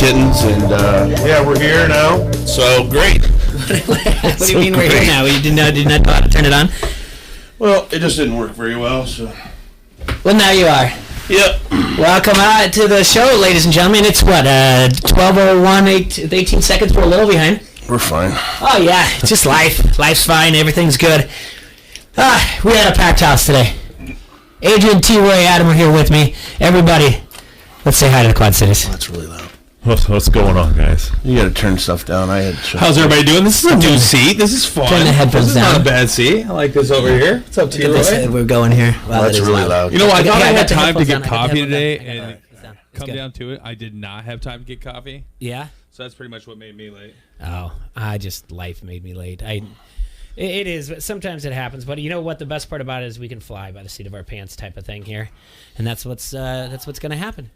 kittens, and yeah, we're here now. So great. What do you mean we're here now? You did not know how to turn it on? Well, it just didn't work very well. So. Well, now you are. Yep. Welcome to the show, ladies and gentlemen. It's what 12:01, 18 seconds. We're a little behind. We're fine. Oh yeah, it's just life. Life's fine. Everything's good. We had a packed house today. Adrian, T. Roy, Adam are here with me. Everybody, let's say hi to the Quad Cities. That's really loud. What's going on, guys? You got to turn stuff down. How's everybody doing? This is a new seat. This is fun. Turn the headphones This is down. not a bad seat. I like this over here. What's up, T. Roy? We're going here. Wow, That's really loud. You know, I thought I had the time to headphones get down. coffee today, I got the and headphones down. It's come good. down to it, I did not have time to get coffee. Yeah. So that's pretty much what made me late. Oh, life made me late. It is, but sometimes it happens. But you know what? The best part about it is we can fly by the seat of our pants, type of thing here, and that's what's going to happen.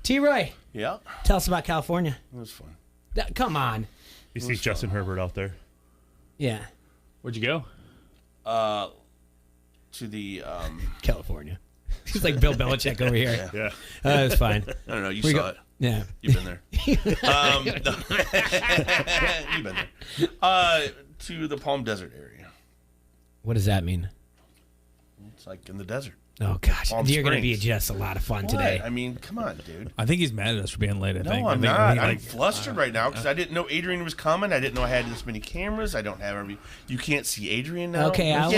T. Roy, Yeah. tell us about California. It was fun. Come on. You see Justin Herbert out there? Yeah, Where'd you go? To the California. He's like Bill Belichick over here. Yeah. It's fine. I don't know. You We saw go- it. Yeah. You've been there. You've been there. To the Palm Desert area. What does that mean? It's like in the desert. Oh gosh, Palm you're going to be Springs. just a lot of fun today. What? I mean, come on, dude. I think he's mad at us for being late, I think. No, I'm I think, not. he, I'm like, flustered right now because I didn't know Adrian was coming. I didn't know I had this many cameras. I don't have every. You can't see Adrian now. Okay, I'll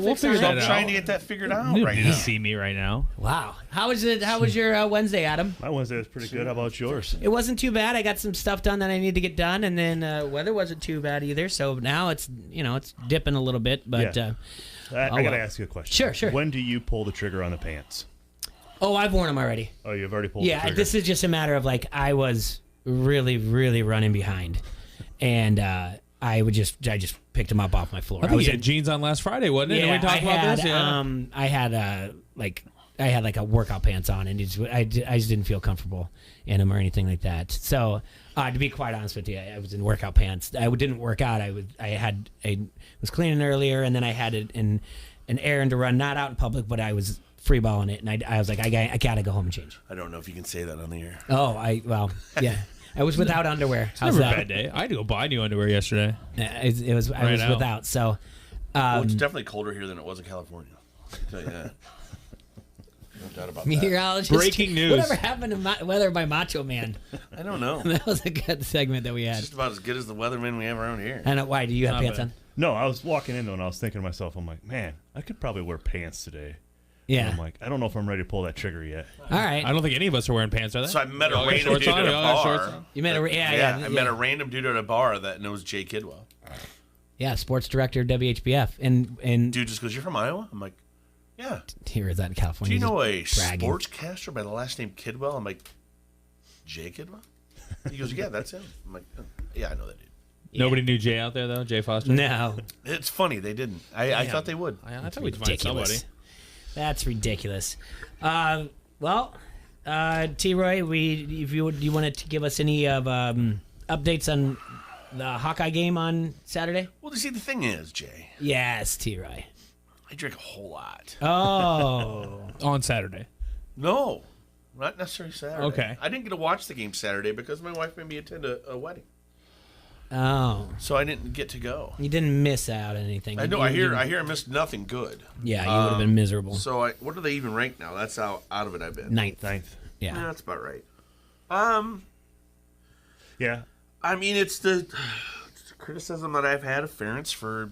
we'll fix figure it. that I'm out. trying to get that figured out you right didn't now. see me right now. Wow. How was it? How was your Wednesday, Adam? My Wednesday was pretty good. How about yours? It wasn't too bad. I got some stuff done that I need to get done, and then weather wasn't too bad either. So now it's it's dipping a little bit, but Yeah. I got to well. ask you a question. Sure. When do you pull the trigger on the pants? I've worn them already. Oh, you've already pulled the Yeah, trigger. this is just a matter of like I was really, really running behind, and I just picked them up off my floor. I think you had jeans on last Friday, wasn't it? Yeah, Did we talk about this? Yeah. I had like a workout pants on, and I just didn't feel comfortable in them or anything like that. So, to be quite honest with you, I was in workout pants. I didn't work out. I was cleaning earlier, and then I had an errand to run, not out in public, but I was free balling it, and I was like, I gotta go home and change. I don't know if you can say that on the air. Yeah. I was without underwear. How's Never a that? bad day. I had to go buy new underwear yesterday. I was out. without. So, Well, it's definitely colder here than it was in California. I'll tell you that. No doubt about that. meteorologist. Breaking news. Whatever happened to weather by Macho Man? I don't know. That was a good segment that we It's had. just about as good as the weathermen we have around here. I know. Why do you have Not pants bad. on? No, I was walking in though, and I was thinking to myself, I'm like, man, I could probably wear pants today. And Yeah. I'm like, I don't know if I'm ready to pull that trigger yet. All right. I don't think any of us are wearing pants, are they? So I met We all a got random shorts dude on, at we a all got shorts bar. on. You met a I met a random dude at a bar that knows Jay Kidwell. sports director WHBF, and Dude just goes, "You're from Iowa?" I'm like, "Yeah." here is that in Do California. you know a bragging. sportscaster by the last name Kidwell? I'm like, Jay Kidwell? He goes, "Yeah, that's him." I'm like, "Oh, "Yeah, I know that dude." Nobody knew Jay out there, though? Jay Foster? No, It's funny they didn't. I thought they would. I thought we'd find ridiculous. somebody. That's ridiculous. Well, T. Roy, if you want to give us any of updates on the Hawkeye game on Saturday? Well, you see, the thing is, Jay, Yes, T. Roy. I drink a whole lot. Oh, On Saturday. No, not necessarily Saturday. Okay. I didn't get to watch the game Saturday because my wife made me attend a wedding, oh, so I didn't get to go. you didn't miss out on anything. I know. You- I hear I missed nothing good. Yeah, you would have been miserable. So what do they even rank now? That's how out of it I've been. Ninth. Yeah, Yeah. that's about right. Yeah. I mean, it's the criticism that I've had of Ferentz for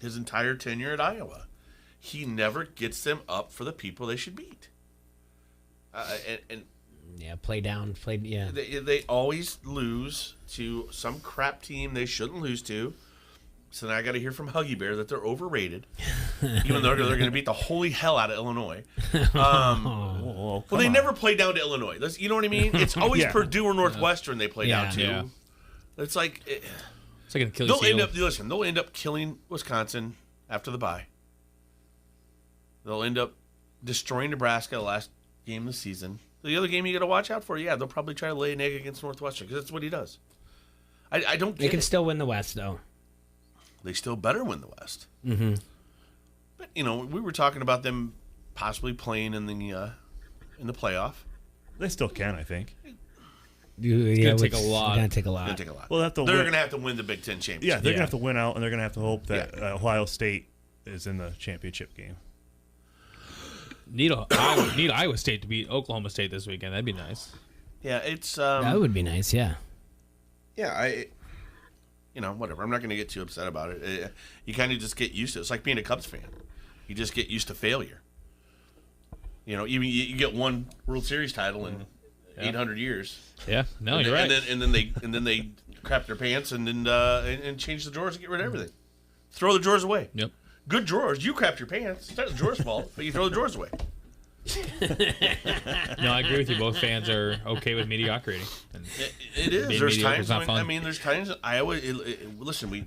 his entire tenure at Iowa. He never gets them up for the people they should beat. And Yeah, yeah. they always lose to some crap team they shouldn't lose to. So now I got to hear from Huggy Bear that they're overrated, even though they're going to beat the holy hell out of Illinois. Well, they never play down to Illinois. You know what I mean? It's always Yeah. Purdue or Northwestern they play down to. Yeah. It's like It's like an Achilles they'll heel. end up killing Wisconsin after the bye. They'll end up destroying Nebraska the last game of the season. The other game you got to watch out for, they'll probably try to lay an egg against Northwestern because that's what he does. I don't They get can it. still win the West, though. They still better win the West. Mm-hmm. But we were talking about them possibly playing in the playoff. They still can, I think. gonna take a lot. Gonna take a lot. Gonna take a lot. Well, they'll have to they're win. going to have to win the Big Ten championship. Yeah, they're gonna have to win out, and they're gonna have to hope that Yeah. Ohio State is in the championship game. Need Iowa State to beat Oklahoma State this weekend. That'd be nice. Yeah, it's That would be nice. Yeah. yeah, whatever. I'm not going to get too upset about it. You kind of just get used to it. It's like being a Cubs fan. You just get used to failure. You get one World Series title in 800 years. Yeah, no, and you're then, right. And then they crap their pants and change the drawers and get rid of everything. Throw the drawers away. Yep. Good drawers. You crapped your pants. It's not the drawers' fault, but you throw the drawers away. No, I agree with you. Both fans are okay with mediocrity. And It is. being There's mediocre times is not when, fun. there's times in Iowa. Listen, we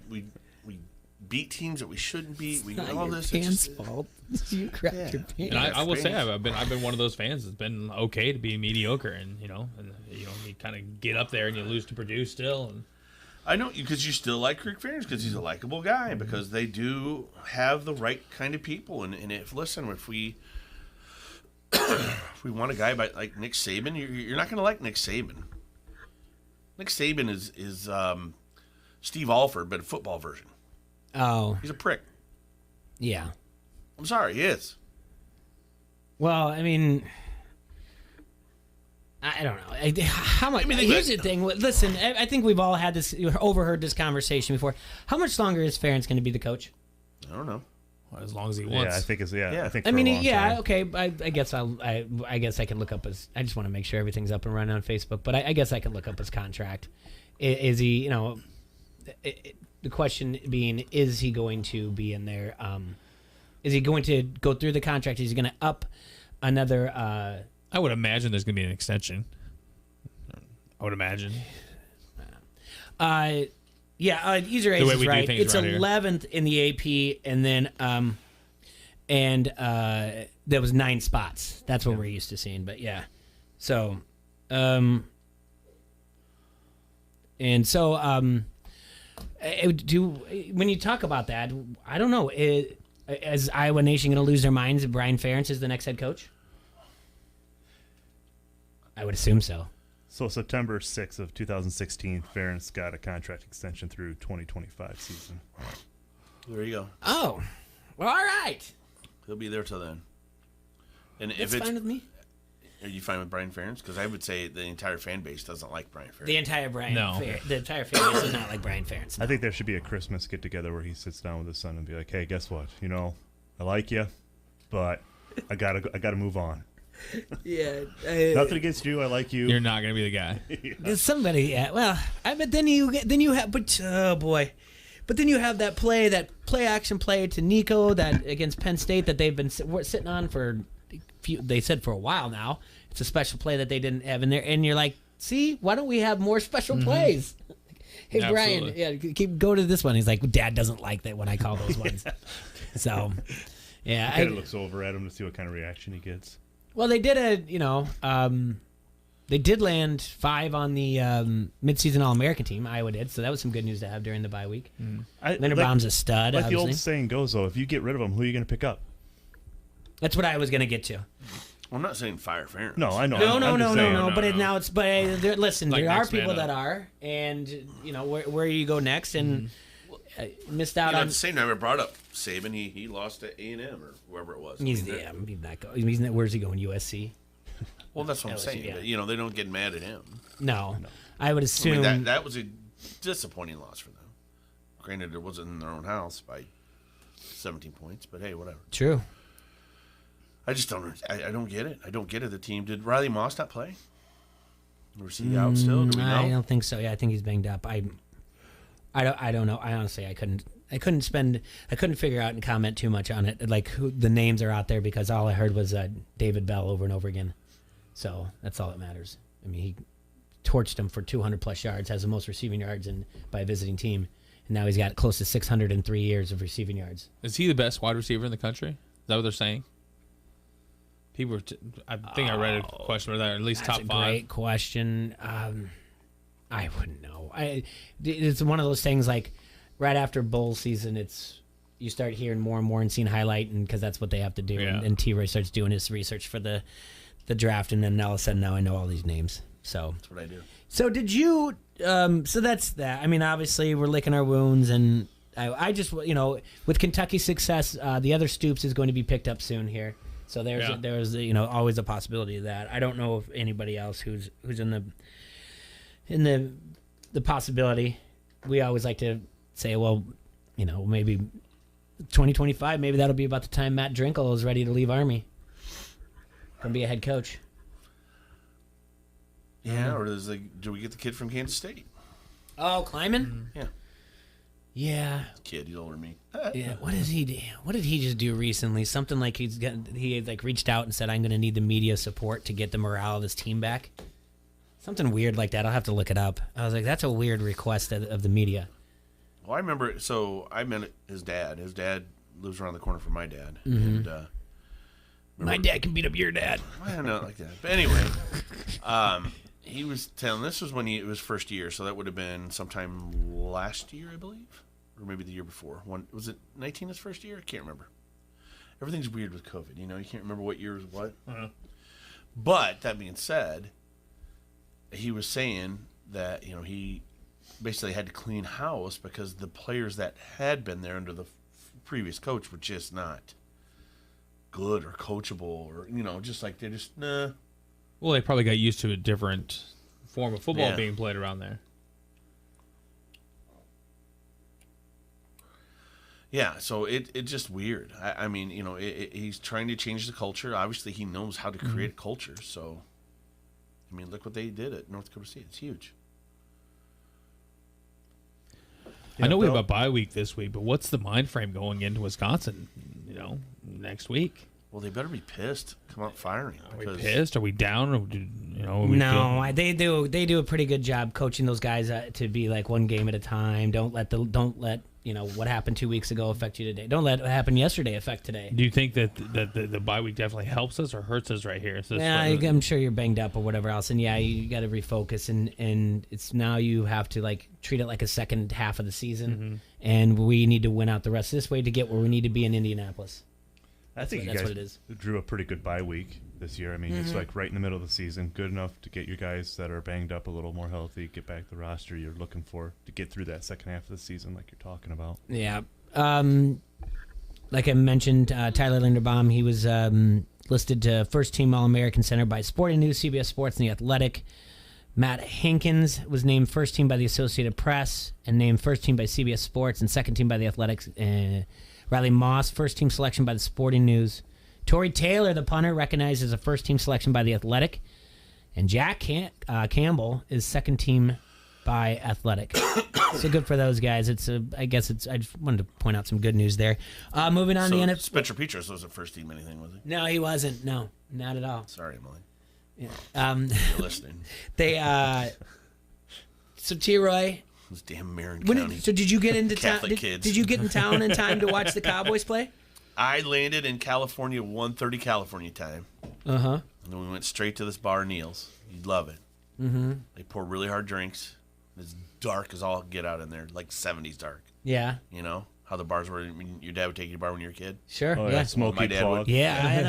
beat teams that we shouldn't beat. We Not all your this. pants' fault. You crapped Yeah. your pants. And I will say fans. I've been one of those fans that's been okay to be mediocre, and you kind of get up there and you lose to Purdue still. And I know because you still like Kirk Ferentz because he's a likable guy because they do have the right kind of people. And if we want a guy like Nick Saban, you're not going to like Nick Saban. Nick Saban is Steve Alford, but a football version. Oh, He's a prick. yeah. I'm sorry, he is. Well, I mean, I don't know. How much? Here's the thing. Listen, I think we've all had this, overheard this conversation before. How much longer is Ferentz going to be the coach? I don't know. well, as long as he wants. Yeah, I think it's Yeah. I think. I for mean, a long yeah, time. okay. I guess I guess I can look up his. I just want to make sure everything's up and running on Facebook. But I guess I can look up his contract. Is he? The question being, is he going to be in there? Is he going to go through the contract? Is he going to up another? I would imagine there's going to be an extension. I would imagine. User Ace way is we do right. things It's around here. 11th in the AP, and then there was 9 spots. That's what we're used to seeing. But yeah, so when you talk about that, I don't know. Is Iowa Nation going to lose their minds if Brian Ferentz is the next head coach? I would assume so. So September 6th of 2016, Ferentz got a contract extension through 2025 season. There you go. Oh, well, all right. He'll be there till then. And That's if it's fine with me. Are you fine with Brian Ferentz? Because I would say the entire fan base doesn't like Brian Ferentz. The entire fan base is not like Brian Ferentz. I think there should be a Christmas get together where he sits down with his son and be like, "Hey, guess what? I like you, but I gotta move on. Yeah. Nothing against you. I like you. You're not going to be the guy. Somebody, yeah. Well, but then you have, but oh boy, but then you have that play action play to Nico that against Penn State that they've been sitting on for. They said for a while now. It's a special play that they didn't have in there, and you're like, see, why don't we have more special plays? Hey, Absolutely. Brian, go to this one. He's like, Dad doesn't like that when I call those ones. So, yeah, He kind of looks over at him to see what kind of reaction he gets. well, they did they did land 5 on the midseason All-American team. Iowa did, so that was some good news to have during the bye week. Linderbaum's a stud. Like the obviously. old saying goes, though, if you get rid of him, who are you going to pick up? That's what I was going to get to. I'm not saying fire Ferentz. No, I know. No. I'm just saying. no, But no. now it's. But listen, Like there are next man people up. that are, and where you go next, and missed out At on. the same time, I brought up Saban. He lost to A&M or whoever it was. He's I mean, he's not going. He's not, where's he going? USC? well, that's what I'm LSU, saying. yeah. But, they don't get mad at him. No, I would I assume. mean, that was a disappointing loss for them. Granted, it wasn't in their own house by 17 points, but hey, whatever. True. I just don't. I don't get it. I don't get it. The team did Riley Moss not play? Or is he out still? Do we know? I don't think so. Yeah, I think he's banged up. I don't know. I honestly, I couldn't figure out and comment too much on it. Like who the names are out there because all I heard was David Bell over and over again. So that's all that matters. I mean, he torched him for 200 plus yards, has the most receiving yards by a visiting team, and now he's got close to 600 in 3 years of receiving yards. Is he the best wide receiver in the country? Is that what they're saying? People, I think I read a question where they're at least That's top a 5. great question. I wouldn't know. It's one of those things like right after bowl season, you start hearing more and more and seeing highlight, and because that's what they have to do. Yeah. And T-Ray starts doing his research for the draft, and then all of a sudden now I know all these names. So That's what I do. So did you? So that's that. I mean, obviously we're licking our wounds, and I just with Kentucky's success, the other Stoops is going to be picked up soon here. So there's always a possibility of that. I don't know if anybody else who's in the possibility. We always like to say, well, maybe 2025, maybe that'll be about the time Matt Drinkle is ready to leave Army. Gonna be a head coach. Yeah, or do we get the kid from Kansas State? Oh, Kleiman? Yeah. Yeah. Kid, he's older than me. Yeah. What does he do? What did he just do recently? Something like he reached out and said, "I'm going to need the media support to get the morale of this team back." Something weird like that. I'll have to look it up. I was like, that's a weird request of the media. Well, I remember. So I met his dad. His dad lives around the corner from my dad, Mm-hmm. and My dad can beat up your dad. I don't know like that. But anyway, he was telling. This was when it was first year, so that would have been sometime last year, I believe, or maybe the year before. Was it 19 his first year? I can't remember. Everything's weird with COVID. You can't remember what year was what. Uh-huh. But that being said, he was saying that he basically had to clean house because the players that had been there under the previous coach were just not good or coachable, or just like they're just nah. Well, they probably got used to a different form of football Yeah. being played around there. Yeah, so it's just weird. I mean, he's trying to change the culture. Obviously, he knows how to create a culture. So, I mean, look what they did at North Dakota State. It's huge. I know we have Bill? a bye week this week, but what's the mind frame going into Wisconsin? Next week. Well, they better be pissed. Come out firing. Are we pissed? Are we down? Or are we No, they do a pretty good job coaching those guys to be like one game at a time. Don't let what happened 2 weeks ago affect you today. Don't let what happened yesterday affect today. Do you think that the bye week definitely helps us or hurts us right here? So Yeah, I'm sure you're banged up or whatever else, and you got to refocus, and it's now you have to treat it like a second half of the season, and we need to win out the rest of this way to get where we need to be in Indianapolis. I think that's you what it guys is. drew a pretty good bye week this year. I mean, it's right in the middle of the season, good enough to get your guys that are banged up a little more healthy, get back the roster you're looking for to get through that second half of the season like you're talking about. Yeah. Like I mentioned, Tyler Linderbaum, he was listed to first-team All-American center by Sporting News, CBS Sports, and The Athletic. Matt Hankins was named first team by the Associated Press and named first team by CBS Sports and second team by The Athletic. Riley Moss, first-team selection by the Sporting News. Torrey Taylor, the punter, recognized as a first-team selection by The Athletic. And Jack Campbell is second-team by Athletic. So good for those guys. I just wanted to point out some good news there. Moving on to the NFL. Spencer Petras wasn't first team anything, was he? No, he wasn't. No, not at all. Sorry, Emily. Yeah. You're listening. So T-Roy. Those damn Marin County. So did you get into town? Catholic kids. Did you get in town in time to watch the Cowboys play? I landed in California, 1:30 California time. Uh-huh. And then we went straight to this bar, Neil's. You'd love it. Mm-hmm. They pour really hard drinks. It's dark as all get out in there, like 70s dark. Yeah. You know how the bars were when your dad would take you to the bar when you were a kid? Sure. Oh, yeah. yeah, smoky My dad fog. would- Yeah, I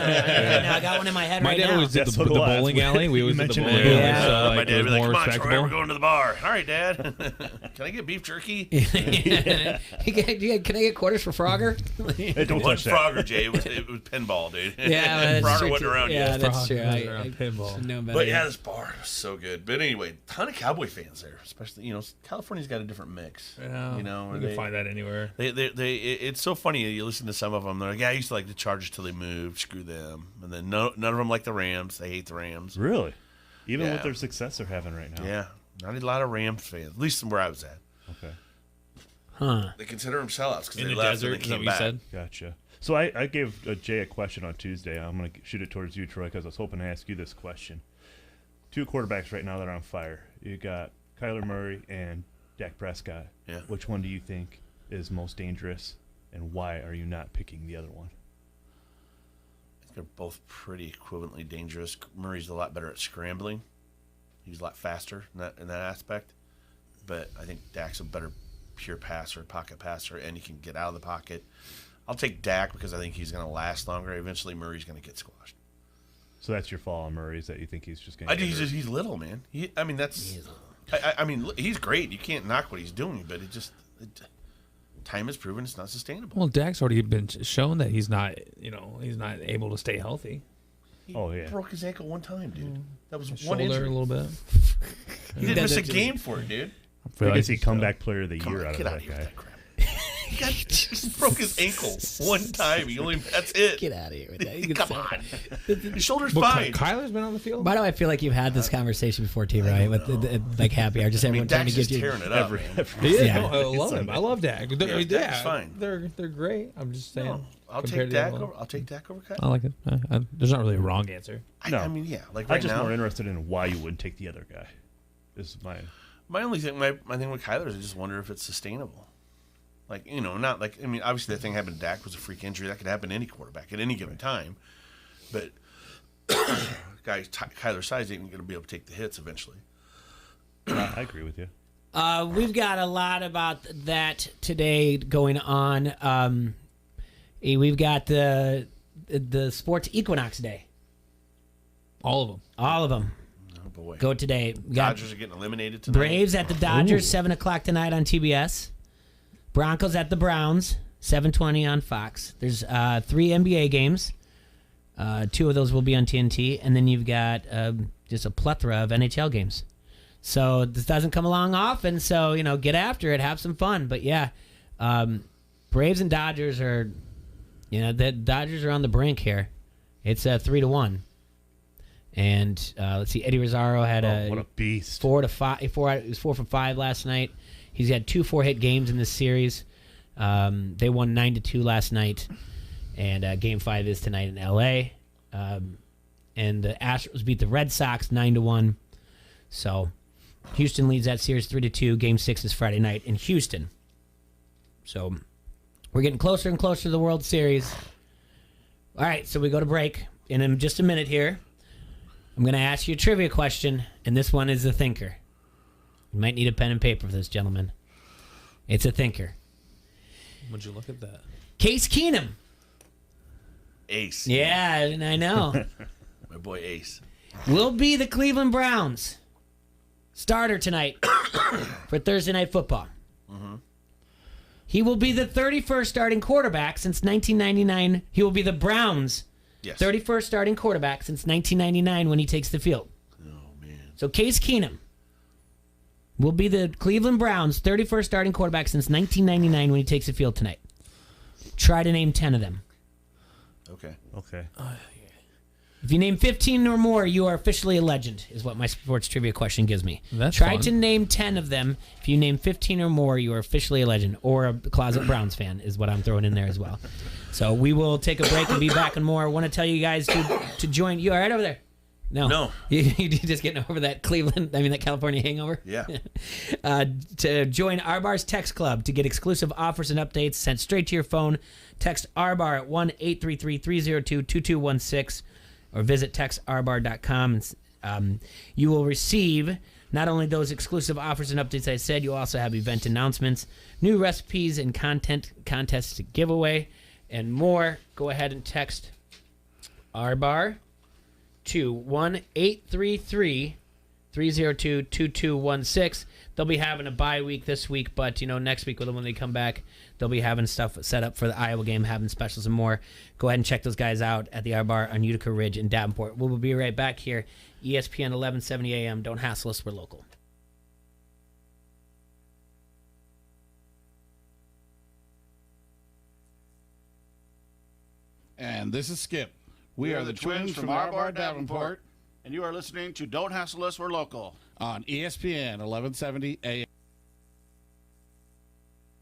know. I got one in my head My right dad now. always did That's the what it was. bowling alley. We You always did the mentioned bowling it. alley. Yeah. So, My like, dad it would was be like, more "Come on, Troy, respectable. we're going to the bar." All right, Dad. Can I get beef jerky? Can I get quarters for Frogger? Hey, don't One touch that. Frogger, Jay. It was pinball, dude. Yeah, that's Frogger true, wasn't too. around Yeah, yet. that's true. Frogger around pinball. No better. But yeah, this bar was so good. But anyway, ton of Cowboy fans there, especially California's got a different mix. Yeah, where you can find that anywhere. It's so funny. You listen to some of them. They're like, "Yeah, I used to like the Chargers till they moved. Screw them." And then none of them like the Rams. They hate the Rams. Really? Even Yeah. with their success they're having right now. Yeah, not a lot of Rams fans. At least where I was at. Okay. Huh. They consider them sellouts because In they the left desert, and is they that came what you back. said? Gotcha. So I gave Jay a question on Tuesday. I'm going to shoot it towards you, Troy, because I was hoping to ask you this question. Two quarterbacks right now that are on fire. You got Kyler Murray and Dak Prescott. Yeah. Which one do you think is most dangerous, and why are you not picking the other one? They're both pretty equivalently dangerous. Murray's a lot better at scrambling. He's a lot faster in that aspect. But I think Dak's a better pure passer, pocket passer, and he can get out of the pocket. I'll take Dak because I think he's going to last longer. Eventually, Murray's going to get squashed. So that's your fall on Murray, is that you think he's just going I think he's little, man. I mean, that's. I mean, he's great. You can't knock what he's doing, but time has proven it's not sustainable. Well, Dak's already been shown that he's not able to stay healthy. He broke his ankle one time, dude. That was one Shoulder injury. a little bit. He didn't miss a game for it, dude. I guess he comeback player of the year out of Get out that of here with guy. that crap. He broke his ankle one time. That's it. Get out of here with that. You can Come say- on. His shoulder's Well, fine. Kyler's been on the field. Why do I feel like you've had this conversation before, T. Roy? With like happy hour, just I mean, everyone trying to Dak's get just you. tearing it up, man. He is. Yeah. No, I love him. I love Dak. Yeah, Dak's fine. They're great. I'm just saying. No, I'll compared take to Dak the other over. I'll take Dak over Kyler. I like it. There's not really a wrong answer. No. I mean, yeah. Like I'm right just now, more interested in why you wouldn't take the other guy. Is my only thing, my thing with Kyler is I just wonder if it's sustainable. Like, not like, I mean, obviously that thing happened to Dak was a freak injury. That could happen to any quarterback at any given time. But guys, Kyler's size ain't going to be able to take the hits eventually. I agree with you. We've got a lot about that today going on. We've got the Sports Equinox Day. All of them. All of them Oh, boy. go today. We got Dodgers are getting eliminated tonight. Braves at the Dodgers, 7 o'clock tonight on TBS. Broncos at the Browns, 7:20 on Fox. There's 3 NBA games. 2 of those will be on TNT. And then you've got just a plethora of NHL games. So this doesn't come along often. So, get after it. Have some fun. But, yeah, Braves and Dodgers are, the Dodgers are on the brink here. It's 3-1. And let's see, Eddie Rosario had What a beast. 4 to 5. He was 4 for 5 last night. He's had 2 4-hit games in this series. They won 9-2 last night, and Game 5 is tonight in L.A. And the Astros beat the Red Sox 9-1. So Houston leads that series 3-2. Game 6 is Friday night in Houston. So we're getting closer and closer to the World Series. All right, so we go to break. And in just a minute here, I'm going to ask you a trivia question, and this one is a thinker. You might need a pen and paper for this, gentlemen. It's a thinker. Would you look at that? Case Keenum. Ace. Yeah, I know. My boy Ace. Will be the Cleveland Browns starter tonight for Thursday Night Football. Mm-hmm. He will be the 31st starting quarterback since 1999. He will be the Browns' 31st starting quarterback since 1999 when he takes the field. Oh, man. So Case Keenum will be the Cleveland Browns' 31st starting quarterback since 1999 when he takes the field tonight. Try to name 10 of them. Okay. If you name 15 or more, you are officially a legend, is what my sports trivia question gives me. Try fun. to name 10 of them. If you name 15 or more, you are officially a legend, or a closet Browns fan is what I'm throwing in there as well. So we will take a break and be back and more. I want to tell you guys to join. You all right over there? No. You just getting over that that California hangover? Yeah. To join RBAR's Text Club to get exclusive offers and updates sent straight to your phone, text RBAR at 1-833-302-2216 or visit textrbar.com. You will receive not only those exclusive offers and updates I said, you'll also have event announcements, new recipes and contests to give away, and more. Go ahead and text RBAR to 1-833-302-2216. They'll be having a bye week this week, but next week when they come back, they'll be having stuff set up for the Iowa game, having specials and more. Go ahead and check those guys out at the R Bar on Utica Ridge in Davenport. We'll be right back here, ESPN 1170 AM. Don't hassle us, we're local. And this is Skip. We are the twins from R Bar Davenport, and you are listening to Don't Hassle Us, We're Local on ESPN 1170 AM.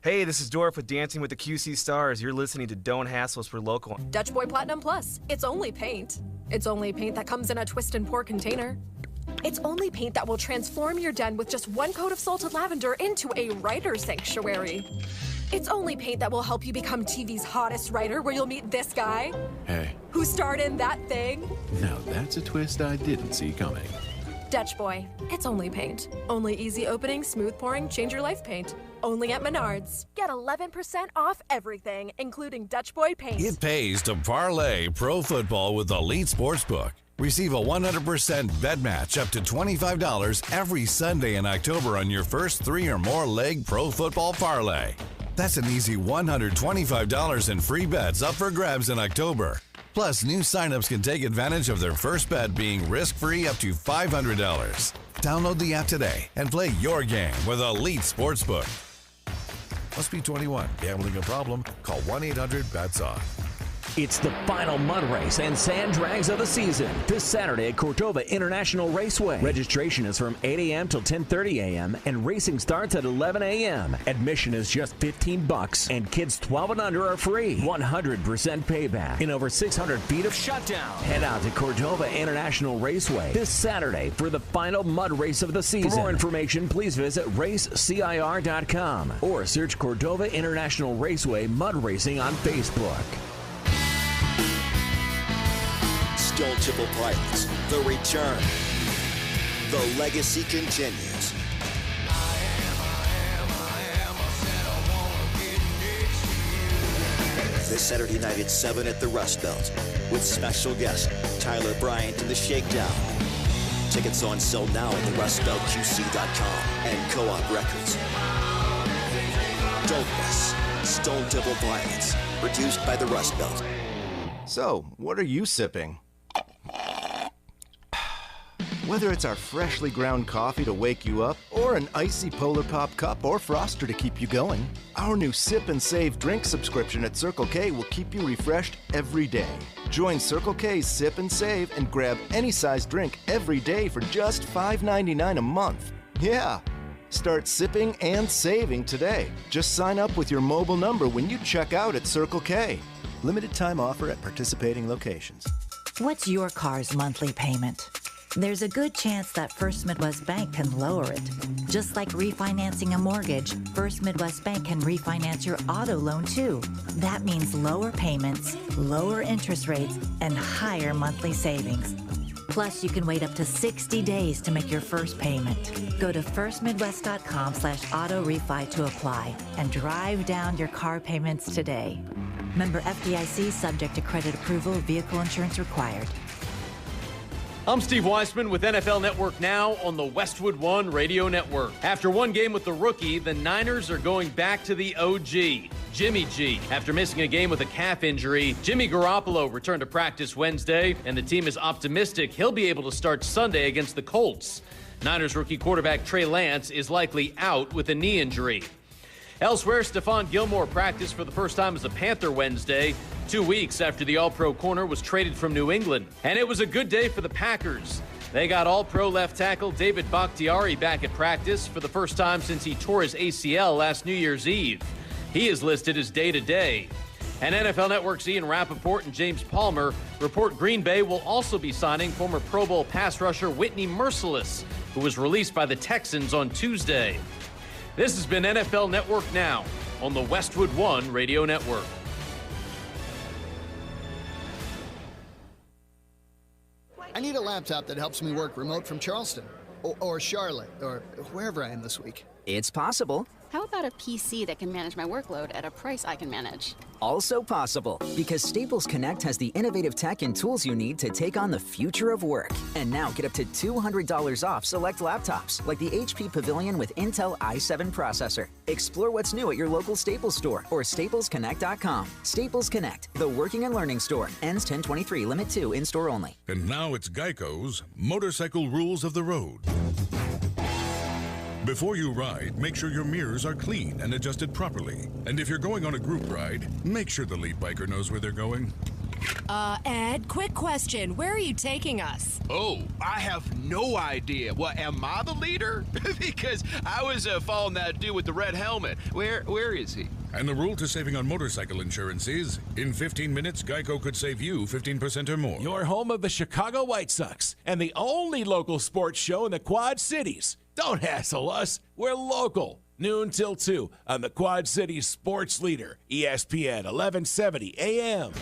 Hey, this is Dorf with Dancing with the QC Stars. You're listening to Don't Hassle Us, We're Local. Dutch Boy Platinum Plus. It's only paint. It's only paint that comes in a twist and pour container. It's only paint that will transform your den with just 1 coat of salted lavender into a writer sanctuary. It's only paint that will help you become TV's hottest writer, where you'll meet this guy. Hey. Who starred in That Thing. Now that's a twist I didn't see coming. Dutch Boy. It's only paint. Only easy opening, smooth pouring, change your life paint. Only at Menards. Get 11% off everything, including Dutch Boy paint. It pays to parlay pro football with Elite Sportsbook. Receive a 100% bet match up to $25 every Sunday in October on your first 3 or more leg pro football parlay. That's an easy $125 in free bets up for grabs in October. Plus, new signups can take advantage of their first bet being risk-free up to $500. Download the app today and play your game with Elite Sportsbook. Must be 21. Gambling a problem? Call 1-800-BETS-OFF. It's the final mud race and sand drags of the season this Saturday at Cordova International Raceway. Registration is from 8 a.m. till 10:30 a.m. and racing starts at 11 a.m. Admission is just $15 and kids 12 and under are free. 100% payback in over 600 feet of shutdown. Head out to Cordova International Raceway this Saturday for the final mud race of the season. For more information, please visit racecir.com or search Cordova International Raceway Mud Racing on Facebook. Stone Temple Pilots, the return. The legacy continues. This Saturday night at 7 at the Rust Belt with special guest Tyler Bryant and the Shakedown. Tickets on sale now at therustbeltqc.com and Co-op Records. Don't miss Stone Temple Pilots, produced by the Rust Belt. So, what are you sipping? Whether it's our freshly ground coffee to wake you up, or an icy Polar Pop cup or Froster to keep you going, our new Sip and Save drink subscription at Circle K will keep you refreshed every day. Join Circle K's Sip and Save and grab any size drink every day for just $5.99 a month. Yeah! Start sipping and saving today. Just sign up with your mobile number when you check out at Circle K. Limited time offer at participating locations. What's your car's monthly payment? There's a good chance that First Midwest Bank can lower it. Just like refinancing a mortgage, First Midwest Bank can refinance your auto loan too. That means lower payments, lower interest rates, and higher monthly savings. Plus, you can wait up to 60 days to make your first payment. Go to firstmidwest.com/auto refi to apply and drive down your car payments today. Member FDIC, subject to credit approval, vehicle insurance required. I'm Steve Weissman with NFL Network Now on the Westwood One Radio Network. After one game with the rookie, the Niners are going back to the OG, Jimmy G. After missing a game with a calf injury, Jimmy Garoppolo returned to practice Wednesday, and the team is optimistic he'll be able to start Sunday against the Colts. Niners rookie quarterback Trey Lance is likely out with a knee injury. Elsewhere, Stephon Gilmore practiced for the first time as a Panther Wednesday, 2 weeks after the All-Pro corner was traded from New England. And it was a good day for the Packers. They got All-Pro left tackle David Bakhtiari back at practice for the first time since he tore his ACL last New Year's Eve. He is listed as day-to-day. And NFL Network's Ian Rappaport and James Palmer report Green Bay will also be signing former Pro Bowl pass rusher Whitney Mercilus, who was released by the Texans on Tuesday. This has been NFL Network Now on the Westwood One Radio Network. I need a laptop that helps me work remote from Charleston or Charlotte or wherever I am this week. It's possible. How about a PC that can manage my workload at a price I can manage? Also possible, because Staples Connect has the innovative tech and tools you need to take on the future of work. And now get up to $200 off select laptops, like the HP Pavilion with Intel i7 processor. Explore what's new at your local Staples store or staplesconnect.com. Staples Connect, the working and learning store. Ends 10/23, limit 2, in-store only. And now it's Geico's Motorcycle Rules of the Road. Before you ride, make sure your mirrors are clean and adjusted properly. And if you're going on a group ride, make sure the lead biker knows where they're going. Ed, quick question. Where are you taking us? Oh, I have no idea. Well, am I the leader? Because I was following that dude with the red helmet. Where is he? And the rule to saving on motorcycle insurance is, in 15 minutes, Geico could save you 15% or more. You're home of the Chicago White Sox and the only local sports show in the Quad Cities. Don't hassle us. We're local. Noon till 2 on the Quad Cities Sports Leader, ESPN 1170 AM.